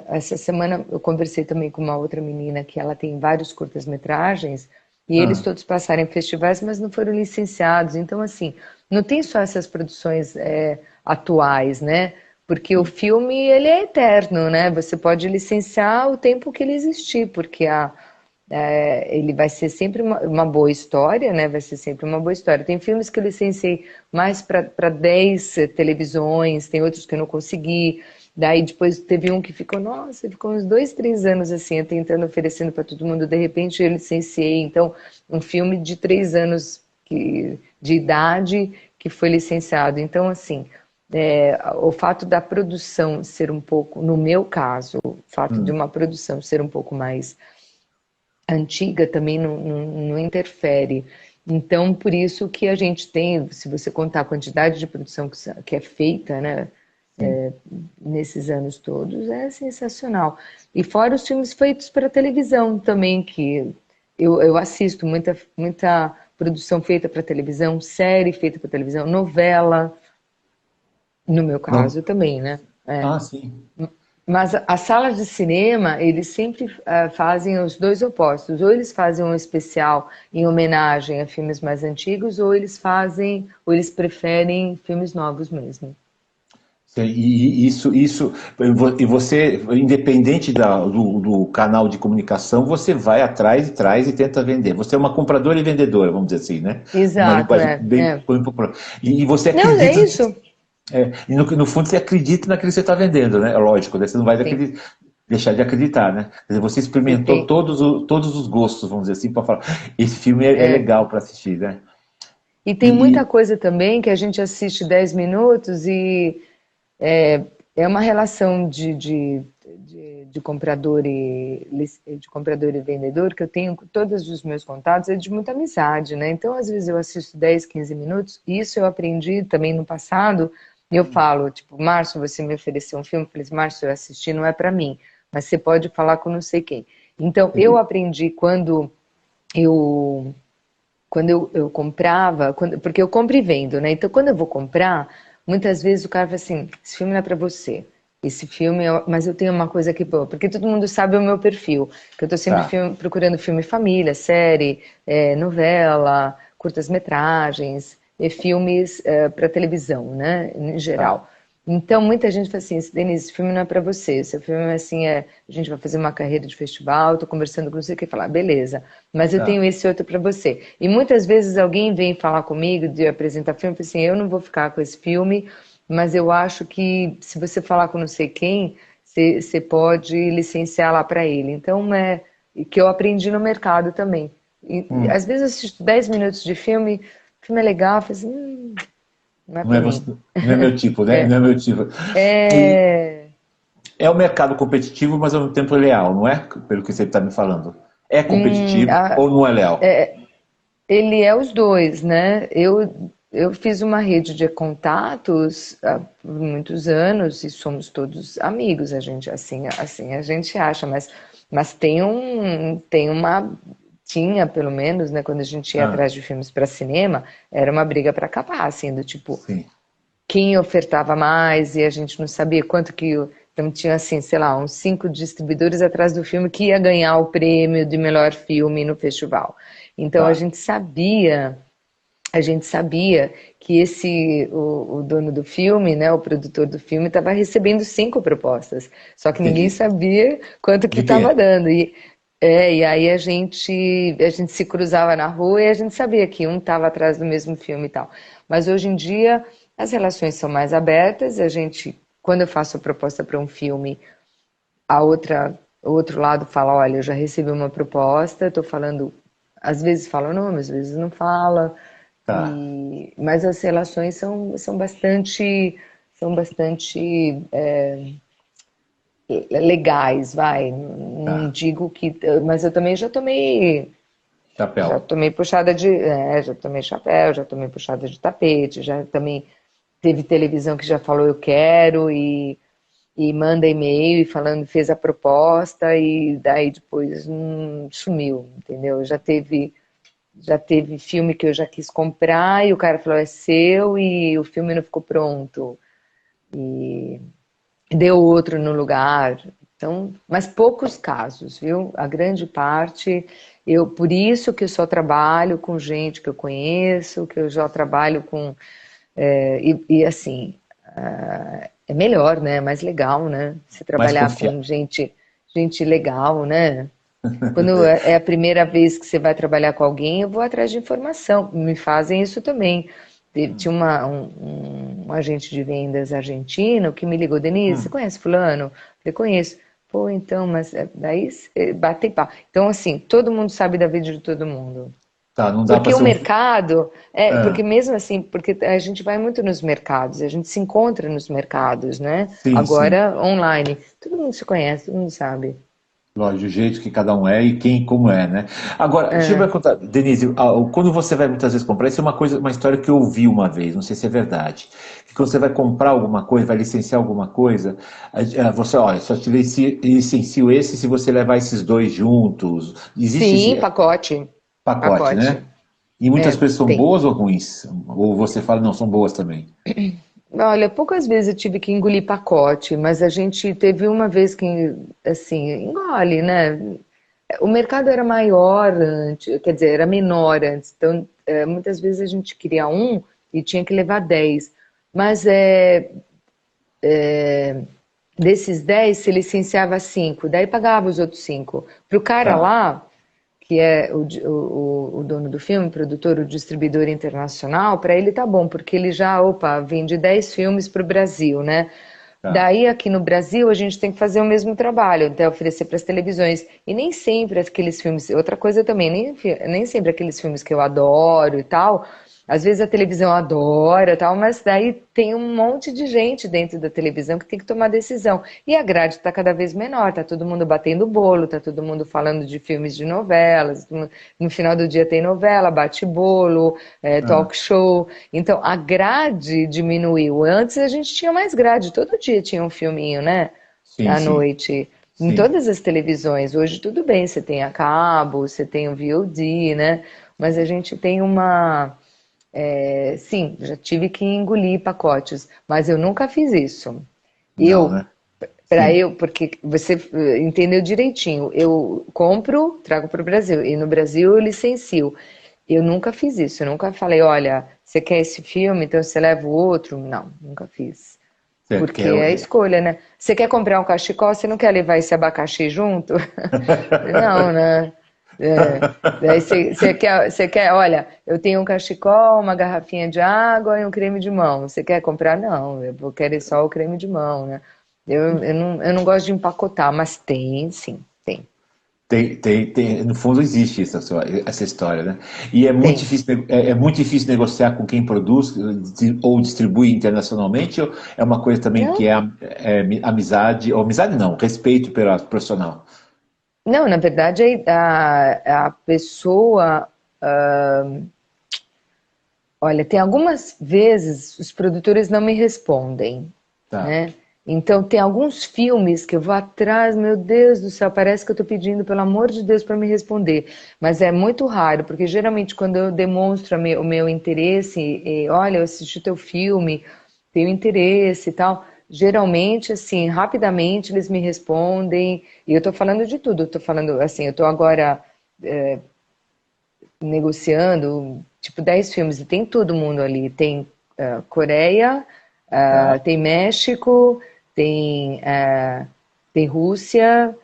Essa semana eu conversei também com uma outra menina que ela tem vários curtas-metragens e eles Ah, todos passaram em festivais, mas não foram licenciados. Então, assim, não tem só essas produções atuais, né? Porque o sim. filme, ele é eterno, né? Você pode licenciar o tempo que ele existir, porque ele vai ser sempre uma boa história, né? Vai ser sempre uma boa história. Tem filmes que eu licenciei mais para 10 televisões, tem outros que eu não consegui. Daí depois teve um que ficou, nossa, ficou uns 2, 3 anos assim, eu tentando, oferecendo para todo mundo, de repente eu licenciei. Então, um filme de 3 anos de idade que foi licenciado. Então, assim, o fato da produção ser um pouco, no meu caso, o fato de Hum. uma produção ser um pouco mais antiga também não interfere. Então, por isso que a gente tem, se você contar a quantidade de produção que é feita, né, Sim. nesses anos todos, é sensacional. E fora os filmes feitos para televisão também, que eu assisto muita produção feita para televisão, série feita para televisão, novela, no meu Não. caso também, né? É. Ah, sim. Mas as salas de cinema, eles sempre fazem os dois opostos. Ou eles fazem um especial em homenagem a filmes mais antigos, ou eles preferem filmes novos mesmo. E e você, independente do canal de comunicação, você vai atrás e traz e tenta vender. Você é uma compradora e vendedora, vamos dizer assim, né? Uma Exato, linguagem bem popular. E você Não, é acredita, isso. e no fundo você acredita naquilo que você está vendendo, né? É lógico, né? Você não vai Sim, deixar de acreditar, né? Quer dizer, você sim, experimentou tem. todos os gostos, vamos dizer assim, para falar, esse filme é É. legal para assistir, né? E tem muita E, coisa também que a gente assiste 10 minutos e é, é uma relação de comprador de comprador e vendedor que eu tenho com todos os meus contatos, é de muita amizade, né? Então, às vezes eu assisto 10, 15 minutos, e isso eu aprendi também no passado, e eu falo, tipo, Márcio, você me ofereceu um filme, eu falei, Márcio, eu assisti, não é para mim, mas você pode falar com não sei quem. Então, eu aprendi eu eu comprava, porque eu compro e vendo, né? Então, quando eu vou comprar, muitas vezes o cara fala assim: esse filme não é para você. Esse filme, mas eu tenho uma coisa aqui, pô, porque todo mundo sabe o meu perfil, que eu tô sempre tá. procurando filme família, série, novela, curtas-metragens, e filmes para televisão, né? Em Tá, geral. Então, muita gente fala assim, Denise, esse filme não é para você, esse filme assim, a gente vai fazer uma carreira de festival, tô conversando com você, que falar, beleza, mas eu tenho tá. esse outro para você. E muitas vezes alguém vem falar comigo de apresentar filme, e fala assim, eu não vou ficar com esse filme, mas eu acho que se você falar com não sei quem, você pode licenciar lá para ele. Então, que eu aprendi no mercado também. E, Hum. às vezes eu assisto 10 minutos de filme, o filme é legal, eu falo assim, não é Não para é, mim. não é meu tipo, né? É, Não é meu tipo. E é, é um mercado competitivo, mas ao mesmo tempo leal, não é? Pelo que você está me falando. É competitivo a- ou não é leal? ele é os dois, né? Eu fiz uma rede de contatos há muitos anos e somos todos amigos, a gente assim a gente acha, mas tinha pelo menos, né, quando a gente ia Ah, atrás de filmes para cinema, era uma briga para capar, assim, do tipo, sim. quem ofertava mais e a gente não sabia quanto que. Então tinha assim, sei lá, uns 5 distribuidores atrás do filme que ia ganhar o prêmio de melhor filme no festival. Então Tá. a gente sabia que o dono do filme, né, o produtor do filme, estava recebendo 5 propostas. Só que ninguém Entendi. sabia quanto que De quem estava é? dando. E aí a gente se cruzava na rua e a gente sabia que um estava atrás do mesmo filme e tal. Mas hoje em dia as relações são mais abertas. Quando eu faço a proposta para um filme, o outro lado fala, olha, eu já recebi uma proposta, estou falando, às vezes fala o nome, às vezes não fala. Tá. Mas as relações são bastante legais, vai. Não Tá. digo que, mas eu também já tomei. Chapéu. Já tomei chapéu, já tomei puxada de tapete, já também teve televisão que já falou eu quero e manda e-mail e falando fez a proposta e daí depois sumiu, entendeu? Já teve filme que eu já quis comprar e o cara falou é seu e o filme não ficou pronto e deu outro no lugar. Então, mas poucos casos, viu? A grande parte, por isso que eu só trabalho com gente que eu conheço, que eu já trabalho com, e assim, é melhor, né? É mais legal, né? Se Mais trabalhar confiável. com gente legal, né? Quando é a primeira vez que você vai trabalhar com alguém, eu vou atrás de informação. Me fazem isso também. Tinha um agente de vendas argentino que me ligou, Denise, você conhece fulano? Eu falei, conheço. Pô, então, mas daí batei pau. Então, assim, todo mundo sabe da vida de todo mundo. Tá, não dá para Porque o ser um. mercado, porque Ah, mesmo assim, porque a gente vai muito nos mercados, a gente se encontra nos mercados, né? sim, sim. Agora, online. Todo mundo se conhece, todo mundo sabe. Lógico, o jeito que cada um é e quem como é, né? Agora, deixa eu É. perguntar, Denise, quando você vai muitas vezes comprar, isso é uma coisa, uma história que eu ouvi uma vez, não sei se é verdade, que quando você vai comprar alguma coisa, vai licenciar alguma coisa, você, olha, só te licencio esse se você levar esses dois juntos. Existe Sim, esse pacote. pacote, né? Pacote. E muitas É, coisas são tem. boas ou ruins? Ou você fala, não, são boas também? Olha, poucas vezes eu tive que engolir pacote, mas a gente teve uma vez que, assim, engole, né? O mercado era maior antes, quer dizer, era menor antes, então muitas vezes a gente queria um e tinha que levar 10. Mas desses 10 se licenciava 5, daí pagava os outros 5. Para o cara Tá, lá, que é o dono do filme, produtor, o distribuidor internacional, para ele tá bom, porque ele já, opa, vende 10 filmes para o Brasil, né? tá. Daí aqui no Brasil a gente tem que fazer o mesmo trabalho, até oferecer para as televisões. E nem sempre aqueles filmes, outra coisa também, nem sempre aqueles filmes que eu adoro e tal, às vezes a televisão adora e tal, mas daí tem um monte de gente dentro da televisão que tem que tomar decisão. E a grade está cada vez menor, tá todo mundo batendo bolo, tá todo mundo falando de filmes de novelas, no final do dia tem novela, bate-bolo, Ah, talk show. Então a grade diminuiu. Antes a gente tinha mais grade, todo dia tinha um filminho, né? sim, À sim, noite. Em sim. todas as televisões. Hoje tudo bem, você tem a cabo, você tem o VOD, né? Mas a gente tem uma. Sim, já tive que engolir pacotes, mas eu nunca fiz isso. Não, Eu, né? Sim, porque você entendeu direitinho, eu compro, trago para o Brasil, e no Brasil eu licencio. Eu nunca fiz isso, eu nunca falei, olha, você quer esse filme, então você leva o outro? Não, nunca fiz. certo, que Porque é é escolha, né? Você quer comprar um cachecol, você não quer levar esse abacaxi junto? Não, né? É. Daí você quer, olha, eu tenho um cachecol, uma garrafinha de água e um creme de mão. Você quer comprar? Não, eu vou querer só o creme de mão, né? Eu não gosto de empacotar, mas tem, sim, tem, no fundo existe essa história, né? E é muito tem. difícil, é muito difícil negociar com quem produz ou distribui internacionalmente, ou é uma coisa também que Não, é amizade, ou amizade não, respeito pela profissional. não, na verdade a pessoa, olha, tem algumas vezes os produtores não me respondem, Tá. né? Então tem alguns filmes que eu vou atrás, meu Deus do céu, parece que eu estou pedindo, pelo amor de Deus, para me responder. Mas é muito raro, porque geralmente quando eu demonstro o meu interesse, olha, eu assisti o teu filme, tenho interesse e tal, geralmente, assim, rapidamente eles me respondem, e eu estou falando de tudo, eu estou falando, assim, eu estou agora negociando, tipo, 10 filmes, e tem todo mundo ali. Tem Coreia, Tá. tem México, tem Rússia,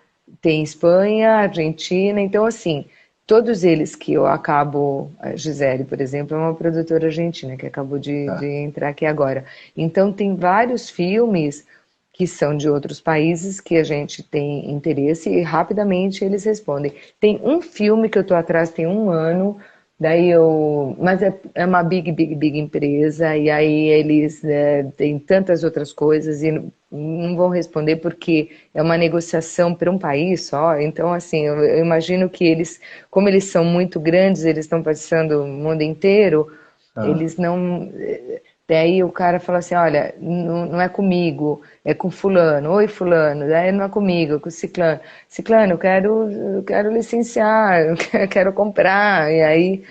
tem Espanha, Argentina. Então, assim, todos eles que eu acabo. A Gisele, por exemplo, é uma produtora argentina que acabou de Tá. entrar aqui agora. Então, tem vários filmes que são de outros países que a gente tem interesse e rapidamente eles respondem. Tem um filme que eu estou atrás tem um ano, Daí mas é uma big empresa, e aí eles têm tantas outras coisas e não vão responder porque é uma negociação para um país só. Então, assim, eu imagino que eles, como eles são muito grandes, eles estão passando o mundo inteiro, Ah, eles não. Daí o cara fala assim: olha, não é comigo, é com fulano. Oi, fulano. Daí não é comigo, é com ciclano. Ciclano, eu quero licenciar, eu quero comprar. E aí.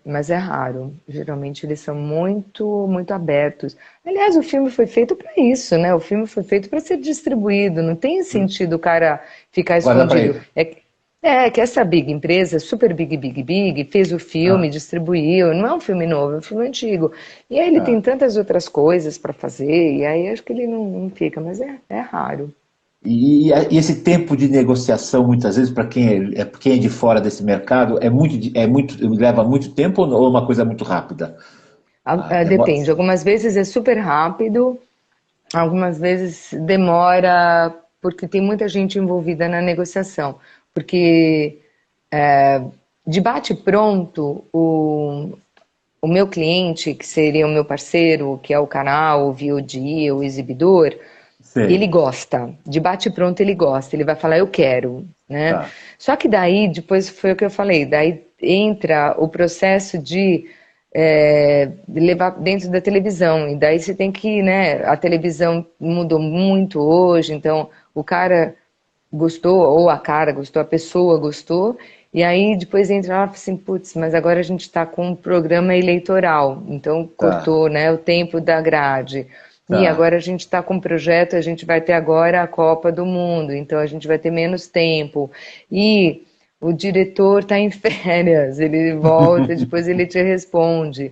Mas é raro. Geralmente eles são muito, muito abertos. Aliás, o filme foi feito para isso, né? O filme foi feito para ser distribuído. Não tem sentido o cara ficar guarda para escondido. ele. É que essa big empresa, super big, fez o filme, Ah, distribuiu. Não é um filme novo, é um filme antigo. E aí ele tem ah. tantas outras coisas para fazer, e aí acho que ele não fica, mas é raro. E esse tempo de negociação, muitas vezes, para quem é de fora desse mercado, leva muito tempo ou é uma coisa muito rápida? Demora. Depende. Algumas vezes é super rápido, algumas vezes demora porque tem muita gente envolvida na negociação. Porque de bate pronto, o meu cliente, que seria o meu parceiro, que é o canal, o VOD, o exibidor, ele Sei, gosta. De bate pronto ele gosta. Ele vai falar, eu quero, né? tá, Só que daí, depois foi o que eu falei, daí entra o processo de levar dentro da televisão. E daí você tem que, né? A televisão mudou muito hoje, então o cara gostou, ou a cara gostou, a pessoa gostou, e aí depois entra lá e fala assim, putz, mas agora a gente está com um programa eleitoral, então tá, cortou, né, o tempo da grade. E tá, agora a gente está com um projeto, a gente vai ter agora a Copa do Mundo, então a gente vai ter menos tempo. E o diretor está em férias, ele volta, depois ele te responde.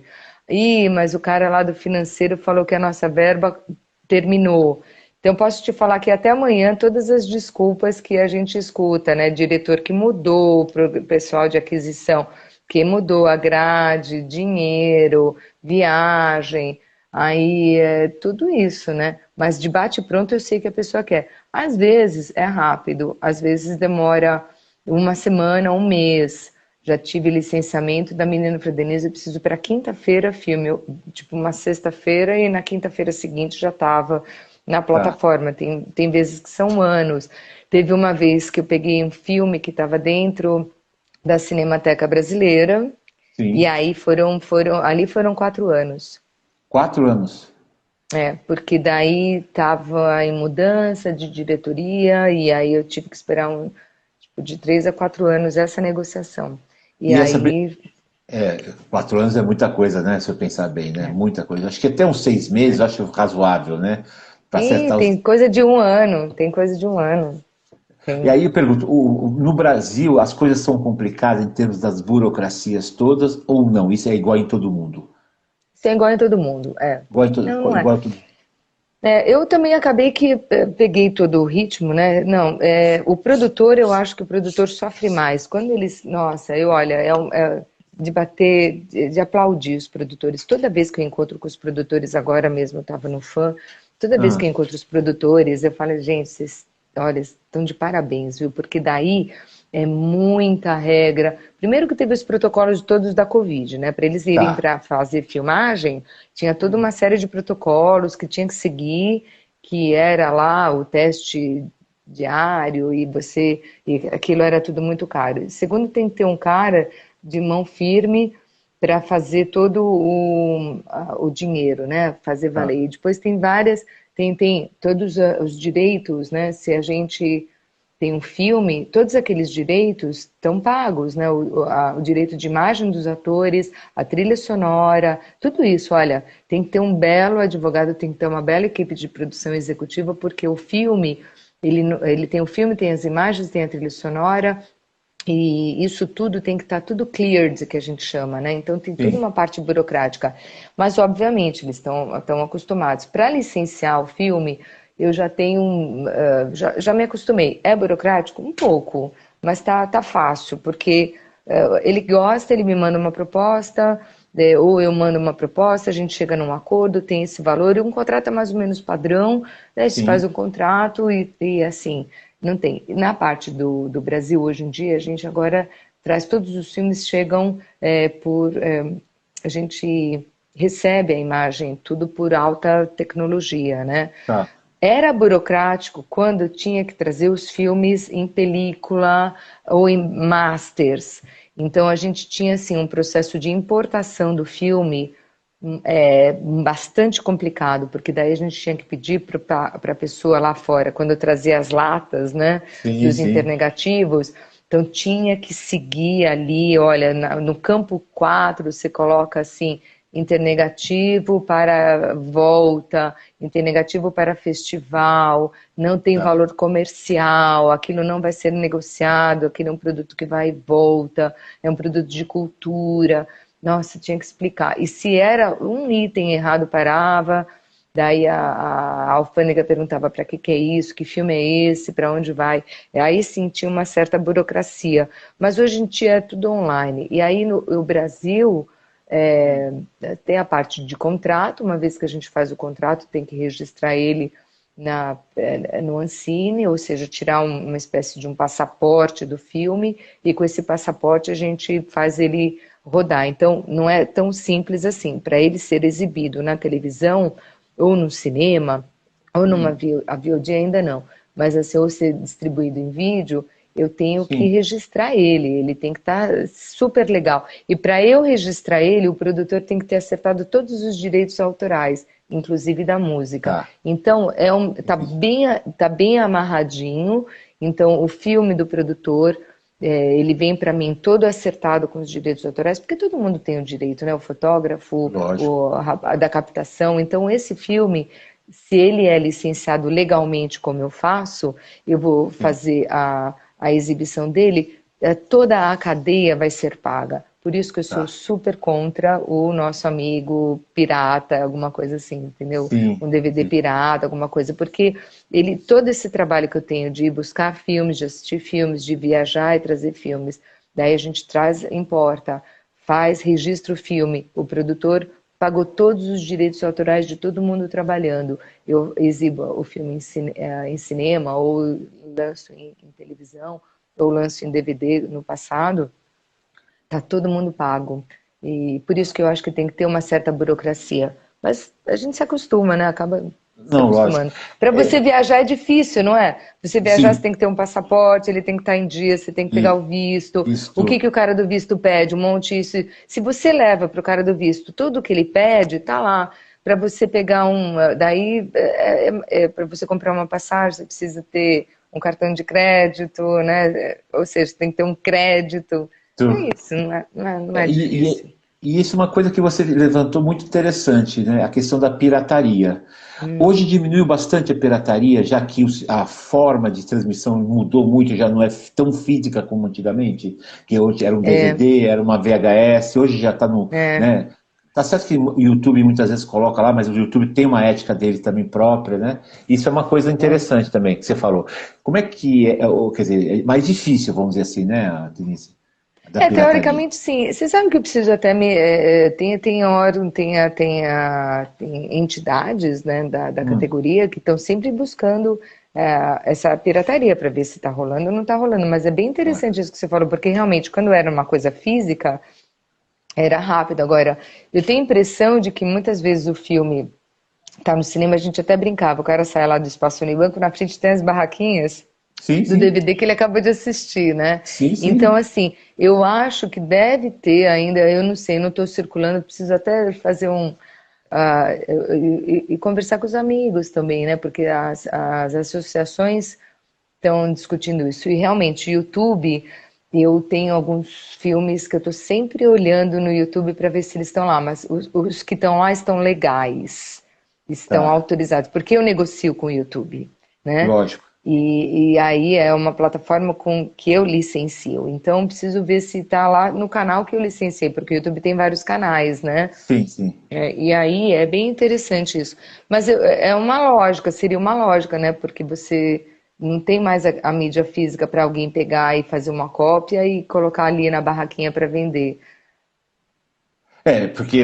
Mas o cara lá do financeiro falou que a nossa verba terminou. Então, posso te falar que até amanhã todas as desculpas que a gente escuta, né? Diretor que mudou, pessoal de aquisição que mudou a grade, dinheiro, viagem, aí tudo isso, né? Mas de bate-pronto eu sei que a pessoa quer. Às vezes é rápido, às vezes demora uma semana, um mês. Já tive licenciamento da menina para Denise, eu preciso para quinta-feira filme, tipo uma sexta-feira e na quinta-feira seguinte já estava na tá, plataforma. Tem vezes que são anos. Teve uma vez que eu peguei um filme que estava dentro da Cinemateca Brasileira e sim. aí ali foram 4 anos. 4 anos. Porque daí estava em mudança de diretoria e aí eu tive que esperar tipo, de 3 a 4 anos essa negociação. E E essa, aí 4 anos é muita coisa, né? Se eu pensar bem, né? Muita coisa. Acho que até uns 6 meses eu acho razoável, né? Para e acertar os. tem coisa de um ano, tem coisa de um ano. E Tem. aí eu pergunto, no Brasil as coisas são complicadas em termos das burocracias todas ou não? Isso é igual em todo mundo? Isso é igual em todo mundo, é. Igual em todo, Não, não é. igual em todo. Eu também acabei que peguei todo o ritmo, né? Não, o produtor, eu acho que o produtor sofre mais. Quando eles, nossa, olha, de bater, de aplaudir os produtores. Toda vez que eu encontro com os produtores, agora mesmo eu estava no Fã, toda vez que Ah, eu encontro os produtores, eu falo, gente, vocês, olha, estão de parabéns, viu? Porque daí é muita regra. Primeiro que teve os protocolos todos da Covid, né? Para eles irem tá. para fazer filmagem, tinha toda uma série de protocolos que tinha que seguir, que era lá o teste diário e aquilo era tudo muito caro. Segundo, tem que ter um cara de mão firme para fazer todo o dinheiro, né? Fazer Tá. valer. E depois tem várias, tem todos os direitos, né? Se a gente tem um filme, todos aqueles direitos estão pagos, né? O direito de imagem dos atores, a trilha sonora, tudo isso, olha, tem que ter um belo advogado, tem que ter uma bela equipe de produção executiva, porque o filme, ele tem o filme, tem as imagens, tem a trilha sonora, e isso tudo tem que estar tudo cleared, que a gente chama, né? Então tem toda Sim. uma parte burocrática. Mas, obviamente, eles estão acostumados. Para licenciar o filme, eu já tenho. Já me acostumei. É burocrático? Um pouco, mas tá fácil, porque ele gosta, ele me manda uma proposta, ou eu mando uma proposta, a gente chega num acordo, tem esse valor, e um contrato é mais ou menos padrão, né? Se faz Sim. um contrato e assim. Não tem. Na parte do Brasil, hoje em dia, a gente agora traz todos os filmes, chegam a gente recebe a imagem, tudo por alta tecnologia, né? Tá. Era burocrático quando tinha que trazer os filmes em película ou em masters. Então a gente tinha assim um processo de importação do filme bastante complicado, porque daí a gente tinha que pedir para a pessoa lá fora, quando eu trazia as latas, né, Sim, dos sim. internegativos, então tinha que seguir ali, olha, no campo 4 você coloca assim, internegativo para volta, internegativo para festival, não tem Tá. valor comercial, aquilo não vai ser negociado, aquilo é um produto que vai e volta, é um produto de cultura. Nossa, tinha que explicar. E se era um item errado, parava. Daí a alfândega perguntava para que é isso, que filme é esse, para onde vai. Aí sim tinha uma certa burocracia. Mas hoje em dia é tudo online. E aí no Brasil é, tem a parte de contrato, uma vez que a gente faz o contrato, tem que registrar ele no Ancine, ou seja, tirar uma espécie de um passaporte do filme, e com esse passaporte a gente faz ele rodar. Então, não é tão simples assim. Para ele ser exibido na televisão, ou no cinema, ou numa Hum, a VOD ainda não, mas assim, ou ser distribuído em vídeo, eu tenho que sim. registrar ele tem que estar super legal. E para eu registrar ele, o produtor tem que ter acertado todos os direitos autorais, inclusive da música. Tá. Então, Entendi. tá bem amarradinho. Então, o filme do produtor, ele vem para mim todo acertado com os direitos autorais, porque todo mundo tem o direito, né? O fotógrafo, Lógico. da captação. Então, esse filme, se ele é licenciado legalmente, como eu faço, eu vou Sim. fazer a exibição dele, toda a cadeia vai ser paga. Por isso que eu sou Tá. super contra o nosso amigo pirata, alguma coisa assim, entendeu? Sim. Um DVD Sim. pirata, alguma coisa, porque todo esse trabalho que eu tenho de ir buscar filmes, de assistir filmes, de viajar e trazer filmes, daí a gente traz, importa, faz, registra o filme, o produtor pagou todos os direitos autorais de todo mundo trabalhando. Eu exibo o filme em cinema ou lanço em televisão ou lanço em DVD no passado, tá todo mundo pago. E por isso que eu acho que tem que ter uma certa burocracia. Mas a gente se acostuma, né? Acaba se Não, lógico. acostumando. Para você É, viajar é difícil, não é? Você viajar, você sim. tem que ter um passaporte, ele tem que estar em dia, você tem que pegar o E visto. O que isto. que o cara do visto pede? Um monte isso. Se você leva para o cara do visto tudo que ele pede, tá lá. Para você pegar daí para você comprar uma passagem, você precisa ter um cartão de crédito, né? Ou seja, você tem que ter um crédito. É isso, não é E, difícil. e isso é uma coisa que você levantou muito interessante, né? A questão da pirataria. Hum, Hoje diminuiu bastante a pirataria, já que a forma de transmissão mudou muito, já não é tão física como antigamente, que hoje era um é, DVD, era uma VHS, hoje já está no, é. né? Tá certo que o YouTube muitas vezes coloca lá, mas o YouTube tem uma ética dele também própria, né? Isso é uma coisa É. interessante também que você falou. Como é que ou, quer dizer, é mais difícil, vamos dizer assim, né, Denise, da pirataria? Teoricamente sim. Você sabe que eu preciso até tem órgão, tem entidades, né, da Hum, categoria que estão sempre buscando essa pirataria para ver se está rolando ou não está rolando. Mas é bem tá, interessante isso que você falou, porque realmente quando era uma coisa física, era rápido. Agora, eu tenho a impressão de que muitas vezes o filme tá no cinema, a gente até brincava, o cara sai lá do Espaço Unibanco, na frente tem as barraquinhas sim, do sim, DVD que ele acabou de assistir, né? sim, Então, sim. assim, eu acho que deve ter ainda, eu não sei, não estou circulando, preciso até fazer e conversar com os amigos também, né? Porque as associações estão discutindo isso. E realmente, YouTube, eu tenho alguns filmes que eu estou sempre olhando no YouTube para ver se eles estão lá, mas os que estão lá estão legais, estão Tá, autorizados, porque eu negocio com o YouTube, né? lógico. E aí é uma plataforma com que eu licencio. Então, preciso ver se está lá no canal que eu licenciei, porque o YouTube tem vários canais, né? Sim, sim. E aí é bem interessante isso. Mas é uma lógica, seria uma lógica, né? Porque você não tem mais a mídia física para alguém pegar e fazer uma cópia e colocar ali na barraquinha para vender. Porque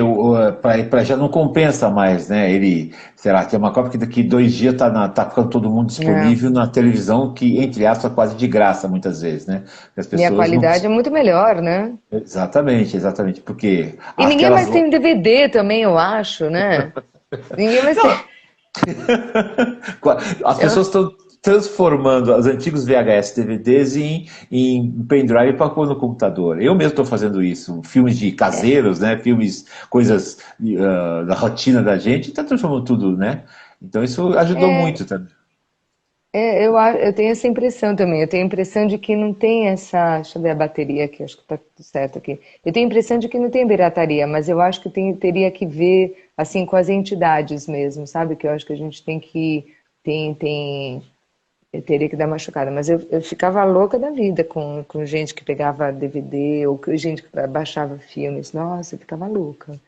pra já não compensa mais, né? Ele, sei lá, tem uma Copa que daqui 2 dias tá ficando todo mundo É. disponível na televisão, que, entre aspas, quase de graça muitas vezes, né? As E a pessoas não. qualidade é muito melhor, né? Exatamente, exatamente, porque E ninguém aquelas. mais tem DVD também, eu acho, né? Ninguém mais tem. As Eu- pessoas estão transformando os antigos VHS, DVDs em pendrive para pôr no computador. Eu mesmo estou fazendo isso. Filmes de caseiros, né? Filmes, coisas da rotina da gente, está transformando tudo, né? Então isso ajudou É, muito também. eu tenho essa impressão também. Eu tenho a impressão de que não tem essa. Deixa eu ver a bateria aqui, acho que está tudo certo aqui. Eu tenho a impressão de que não tem pirataria, mas eu acho que teria que ver assim com as entidades mesmo, sabe? Que eu acho que a gente tem que. Tem, eu teria que dar uma chocada, mas eu ficava louca da vida com gente que pegava DVD ou gente que baixava filmes. Nossa, eu ficava louca.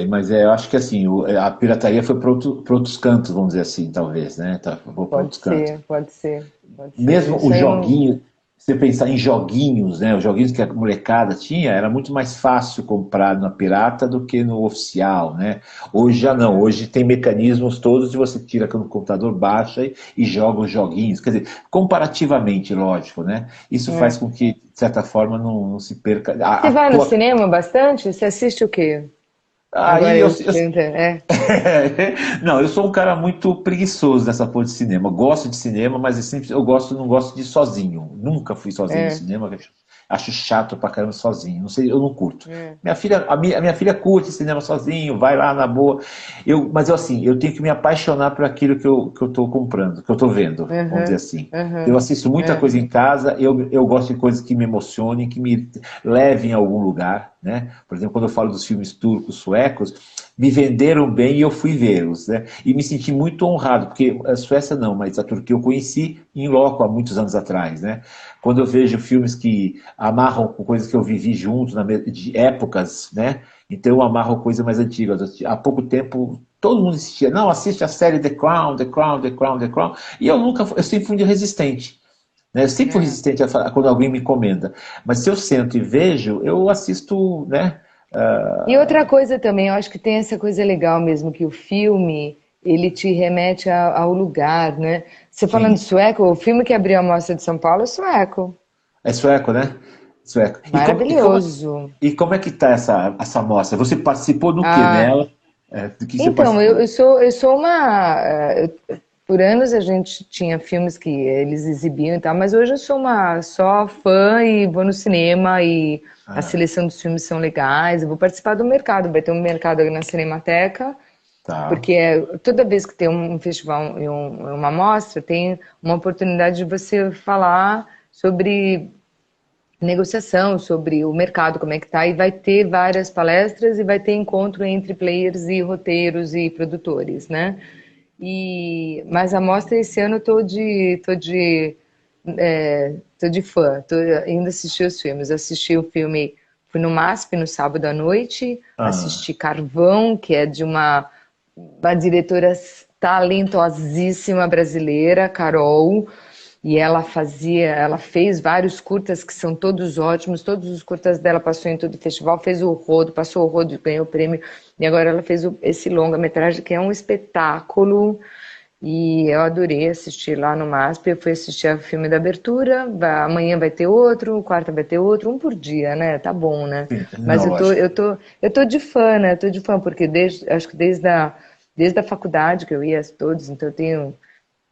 Mas eu acho que assim, a pirataria foi para outros cantos, vamos dizer assim, talvez, né? Tá, vou para Pode outros cantos. ser, pode ser, pode ser. Mesmo Isso os aí eu não. joguinhos, se você pensar em joguinhos, né? Os joguinhos que a molecada tinha, era muito mais fácil comprar na pirata do que no oficial, né? Hoje já não, hoje tem mecanismos todos de você tira no computador, baixa e joga os joguinhos. Quer dizer, comparativamente, lógico, né? Isso faz É. com que, de certa forma, não se perca. Você vai no cinema bastante? Você assiste o quê? Aí Agora eu, eu te pergunto, Não, eu sou um cara muito preguiçoso nessa porra de cinema. Eu gosto de cinema, mas eu gosto, não gosto de ir sozinho. Nunca fui sozinho no é, cinema. Acho chato pra caramba sozinho. Não sei, eu não curto. é, A minha filha curte cinema sozinho, vai lá na boa. Mas assim, eu tenho que me apaixonar por aquilo que eu tô comprando, que eu tô vendo, vamos dizer aham, assim. Eu aham, assisto muita é, coisa em casa, eu gosto de coisas que me emocionem, que me levem a algum lugar, né? Por exemplo, quando eu falo dos filmes turcos, suecos, me venderam bem e eu fui vê-los, né? E me senti muito honrado, porque a Suécia não, mas a Turquia eu conheci em loco há muitos anos atrás, né? Quando eu vejo filmes que amarram com coisas que eu vivi junto, de épocas, né? Então eu amarro coisas mais antigas. Há pouco tempo todo mundo assistia, não, assiste a série The Crown, The Crown, The Crown, The Crown, e eu sempre fui resistente. Né? Eu sempre fui é. resistente quando alguém me encomenda. Mas se eu sento e vejo, eu assisto, né? E outra coisa também, eu acho que tem essa coisa legal mesmo, que o filme, ele te remete ao lugar, né? Você falando de Sim. sueco, o filme que abriu a Mostra de São Paulo é sueco. É sueco, né? Sueco. Maravilhoso. E como é que tá essa mostra? Você participou do que Ah, nela? Do que você então, eu, participou? eu sou, eu sou uma. Por anos a gente tinha filmes que eles exibiam e tal, mas hoje eu sou uma só fã e vou no cinema e a Ah, seleção dos filmes são legais. Eu vou participar do mercado, vai ter um mercado aqui na Cinemateca, tá. porque toda vez que tem um festival e uma mostra, tem uma oportunidade de você falar sobre negociação, sobre o mercado, como é que tá, e vai ter várias palestras e vai ter encontro entre players e roteiros e produtores, né? Mas a mostra esse ano eu tô de fã, indo assistir os filmes. Eu assisti o filme, fui no MASP no sábado à noite, Ah, assisti Carvão, que é de uma diretora talentosíssima brasileira, Carol, e ela fez vários curtas que são todos ótimos, todos os curtas dela passou em todo o festival, fez o rodo, passou o rodo, ganhou o prêmio, e agora ela fez esse longa-metragem que é um espetáculo, e eu adorei assistir lá no MASP. Eu fui assistir o filme da abertura, amanhã vai ter outro, quarta vai ter outro, um por dia, né? Tá bom, né? sim, Mas não, acho. eu tô de fã, né? Eu tô de fã, porque acho que desde a faculdade que eu ia a todos, então eu tenho,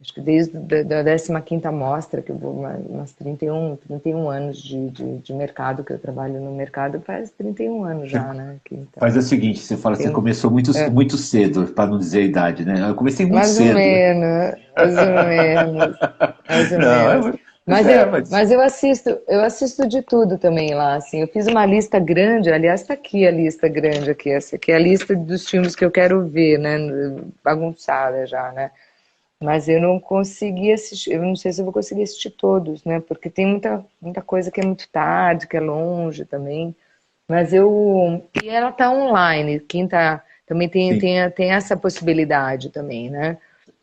acho que desde da 15ª mostra, que eu vou umas 31 anos de mercado, que eu trabalho no mercado, faz 31 anos Você já, né? Então, faz o seguinte, você fala, você tem, começou muito, muito cedo, para não dizer a idade, né? Eu comecei muito mais ou cedo. menos, mais ou menos, mais ou Não, menos. mas Mas eu assisto de tudo também lá, assim. Eu fiz uma lista grande, aliás, está aqui a lista grande aqui, essa aqui é a lista dos filmes que eu quero ver, né? Bagunçada já, né? Mas eu não consegui assistir, eu não sei se eu vou conseguir assistir todos, né? Porque tem muita coisa que é muito tarde, que é longe também. E ela tá online, quem tá, também sim. tem essa possibilidade também, né?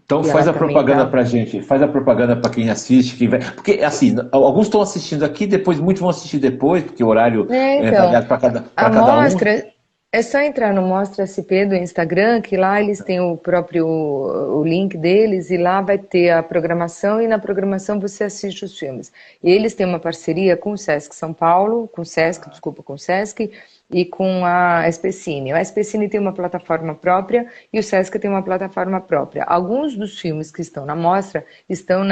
Então E ela faz a também propaganda tá. pra gente, faz a propaganda para quem assiste, quem vai. Porque assim, alguns estão assistindo aqui, depois muitos vão assistir depois, porque o horário é Então, variado para cada, a para cada um. mostra. É só entrar no Mostra SP do Instagram, que lá eles têm o próprio o link deles e lá vai ter a programação e na programação você assiste os filmes. E eles têm uma parceria com o Sesc São Paulo, com o Sesc, desculpa, com o Sesc e com a SPCine. A SPCine tem uma plataforma própria e o Sesc tem uma plataforma própria. Alguns dos filmes que estão na mostra estão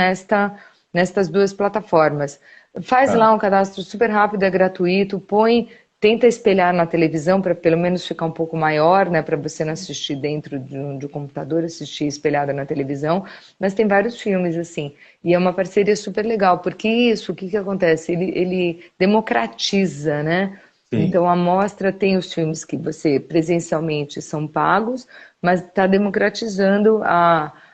nestas duas plataformas. Faz Tá. lá um cadastro super rápido, é gratuito, tenta espelhar na televisão para pelo menos ficar um pouco maior, né, para você não assistir dentro de um computador, assistir espelhada na televisão, mas tem vários filmes assim, e é uma parceria super legal, porque isso, o que que acontece? Ele democratiza, né? Sim. Então a mostra tem os filmes que você presencialmente são pagos, mas está democratizando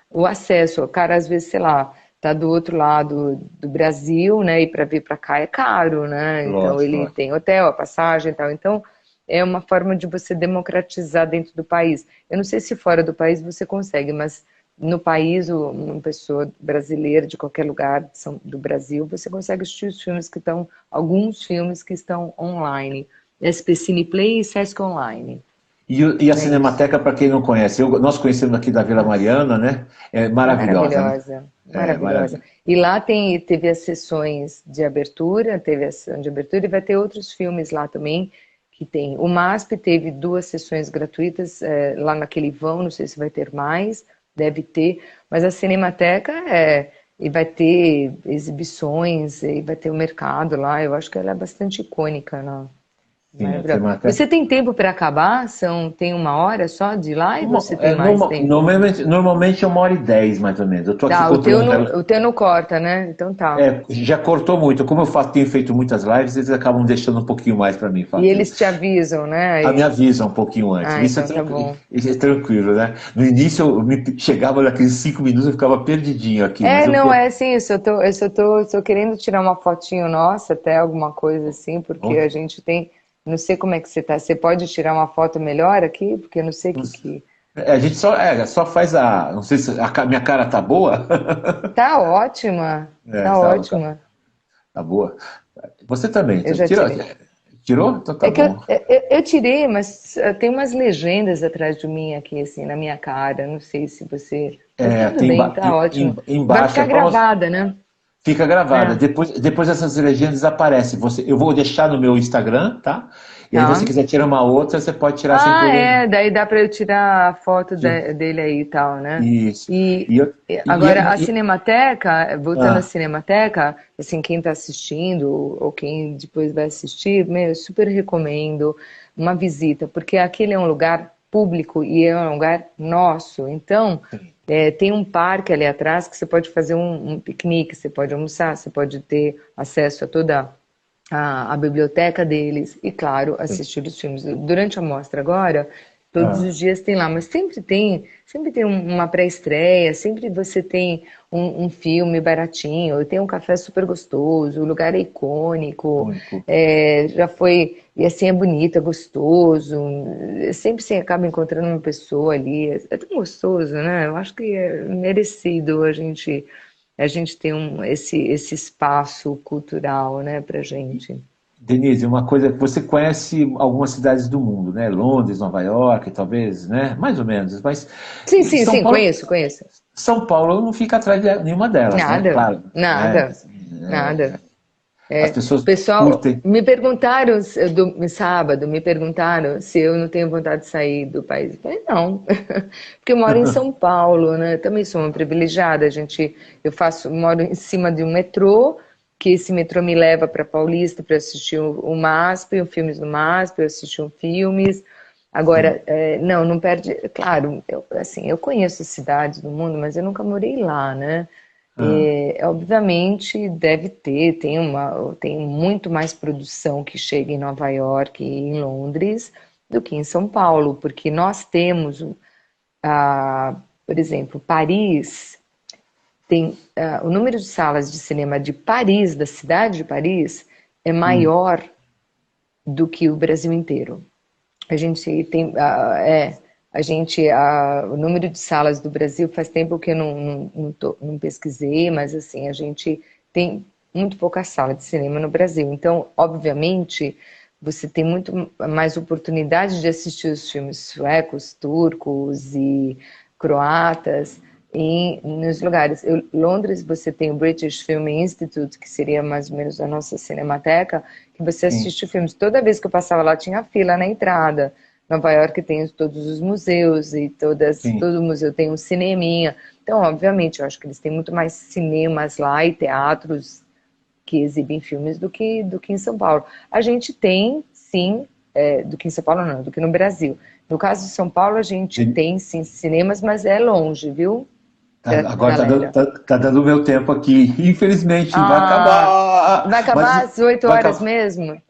o acesso. O cara às vezes, sei lá, tá do outro lado do Brasil, né? E para vir para cá é caro, né? Então Lógico, ele lógico. tem hotel, a passagem e tal. Então é uma forma de você democratizar dentro do país. Eu não sei se fora do país você consegue, mas no país, uma pessoa brasileira de qualquer lugar do Brasil, você consegue assistir os filmes que estão, alguns filmes que estão online. SP Cineplay e Sesc Online. E a É isso. Cinemateca, para quem não conhece, nós conhecemos aqui da Vila Mariana, né? É maravilhosa, né? Maravilhosa, É maravilhosa. maravilhosa. E lá teve as sessões de abertura, teve a sessão de abertura e vai ter outros filmes lá também que tem. O MASP teve duas sessões gratuitas lá naquele vão, não sei se vai ter mais, deve ter, mas a Cinemateca e vai ter exibições, e vai ter o mercado lá, eu acho que ela é bastante icônica, né? Sim, a Maravilhosa. Cinemateca. Você tem tempo para acabar? Tem uma hora só de live ou você tem mais tempo? Normalmente é 1h10, mais ou menos. Eu estou aqui Tá, controlando o relógio. o teu não corta, né? Então tá. Já cortou muito. Como eu tenho feito muitas lives, eles acabam deixando um pouquinho mais para mim E fazer. eles te avisam, né? A me avisa um pouquinho antes. Ah, então tá bom. Isso é tranquilo, né? No início, chegava naqueles 5 minutos, eu ficava perdidinho aqui, mas eu Não, é assim, eu só tô querendo tirar uma fotinho nossa, até alguma coisa assim, porque a gente tem, não sei como é que você tá, você pode tirar uma foto melhor aqui? Porque eu não sei o que. a gente só faz a. Não sei se minha cara tá boa. Tá ótima, É, tá ótima. tá boa. Você também. Eu já tirei. Tirou? Então tá É que eu, bom. eu tirei, mas tem umas legendas atrás de mim aqui, assim, na minha cara. Não sei se você. Mas tudo Tem bem, tá ótimo. Vai embaixo, ficar gravada, né? fica gravada. É, Depois essas legendas aparecem. Eu vou deixar no meu Instagram, tá? E aí, você tá. quiser tirar uma outra, você pode tirar sem Ah, problema. daí dá para eu tirar a foto Sim. dele aí e tal, né? Isso. E E, eu- agora a e- Cinemateca, voltando à ah, Cinemateca, assim, quem está assistindo ou quem depois vai assistir, meu, eu super recomendo uma visita, porque aquele é um lugar público e é um lugar nosso. Então, tem um parque ali atrás que você pode fazer um piquenique, você pode almoçar, você pode ter acesso a toda a biblioteca deles e, claro, assistir os filmes. Durante a mostra agora, todos ah, os dias tem lá, mas sempre tem uma pré-estreia, sempre você tem um filme baratinho, tem um café super gostoso, o lugar é icônico, único. já foi, e assim é bonito, é gostoso, sempre você acaba encontrando uma pessoa ali, é tão gostoso, né? Eu acho que é merecido a gente tem esse espaço cultural, né, pra gente. Denise, uma coisa que você conhece algumas cidades do mundo, né? Londres, Nova York, talvez, né? Mais ou menos. Mas Sim, e sim, sim, conheço, conheço. São Paulo não fica atrás de nenhuma delas, né? Nada, Claro, né? nada, nada. As pessoas Pessoal, curtem. me perguntaram, do sábado, me perguntaram se eu não tenho vontade de sair do país. Eu falei, não, porque eu moro em São Paulo, né? Também sou uma privilegiada, moro em cima de um metrô, que esse metrô me leva para Paulista para assistir o MASP, os filmes do MASP, eu assisti filmes. Sim. Agora, não perde. Claro, assim, eu conheço cidades do mundo, mas eu nunca morei lá, né? Ah, Obviamente deve tem muito mais produção que chega em Nova York e em Londres do que em São Paulo, porque nós temos, por exemplo, Paris tem o número de salas de cinema de Paris, da cidade de Paris, é hum, maior do que o Brasil inteiro. A gente tem, o número de salas do Brasil faz tempo que eu não pesquisei, mas assim, a gente tem muito pouca sala de cinema no Brasil. Então, obviamente, você tem muito mais oportunidade de assistir os filmes suecos, turcos e croatas nos lugares. Londres, você tem o British Film Institute, que seria mais ou menos a nossa cinemateca, que você assiste filmes. Toda vez que eu passava lá, tinha fila na entrada. Nova York tem todos os museus e todo museu tem um cineminha. Então, obviamente, eu acho que eles têm muito mais cinemas lá e teatros que exibem filmes do que em São Paulo. A gente tem, sim, do que em São Paulo não, do que no Brasil. No caso de São Paulo, a gente tem, sim, cinemas, mas é longe, viu? Agora tá dando o meu tempo aqui. Infelizmente, vai acabar. Vai acabar às 8 horas mesmo?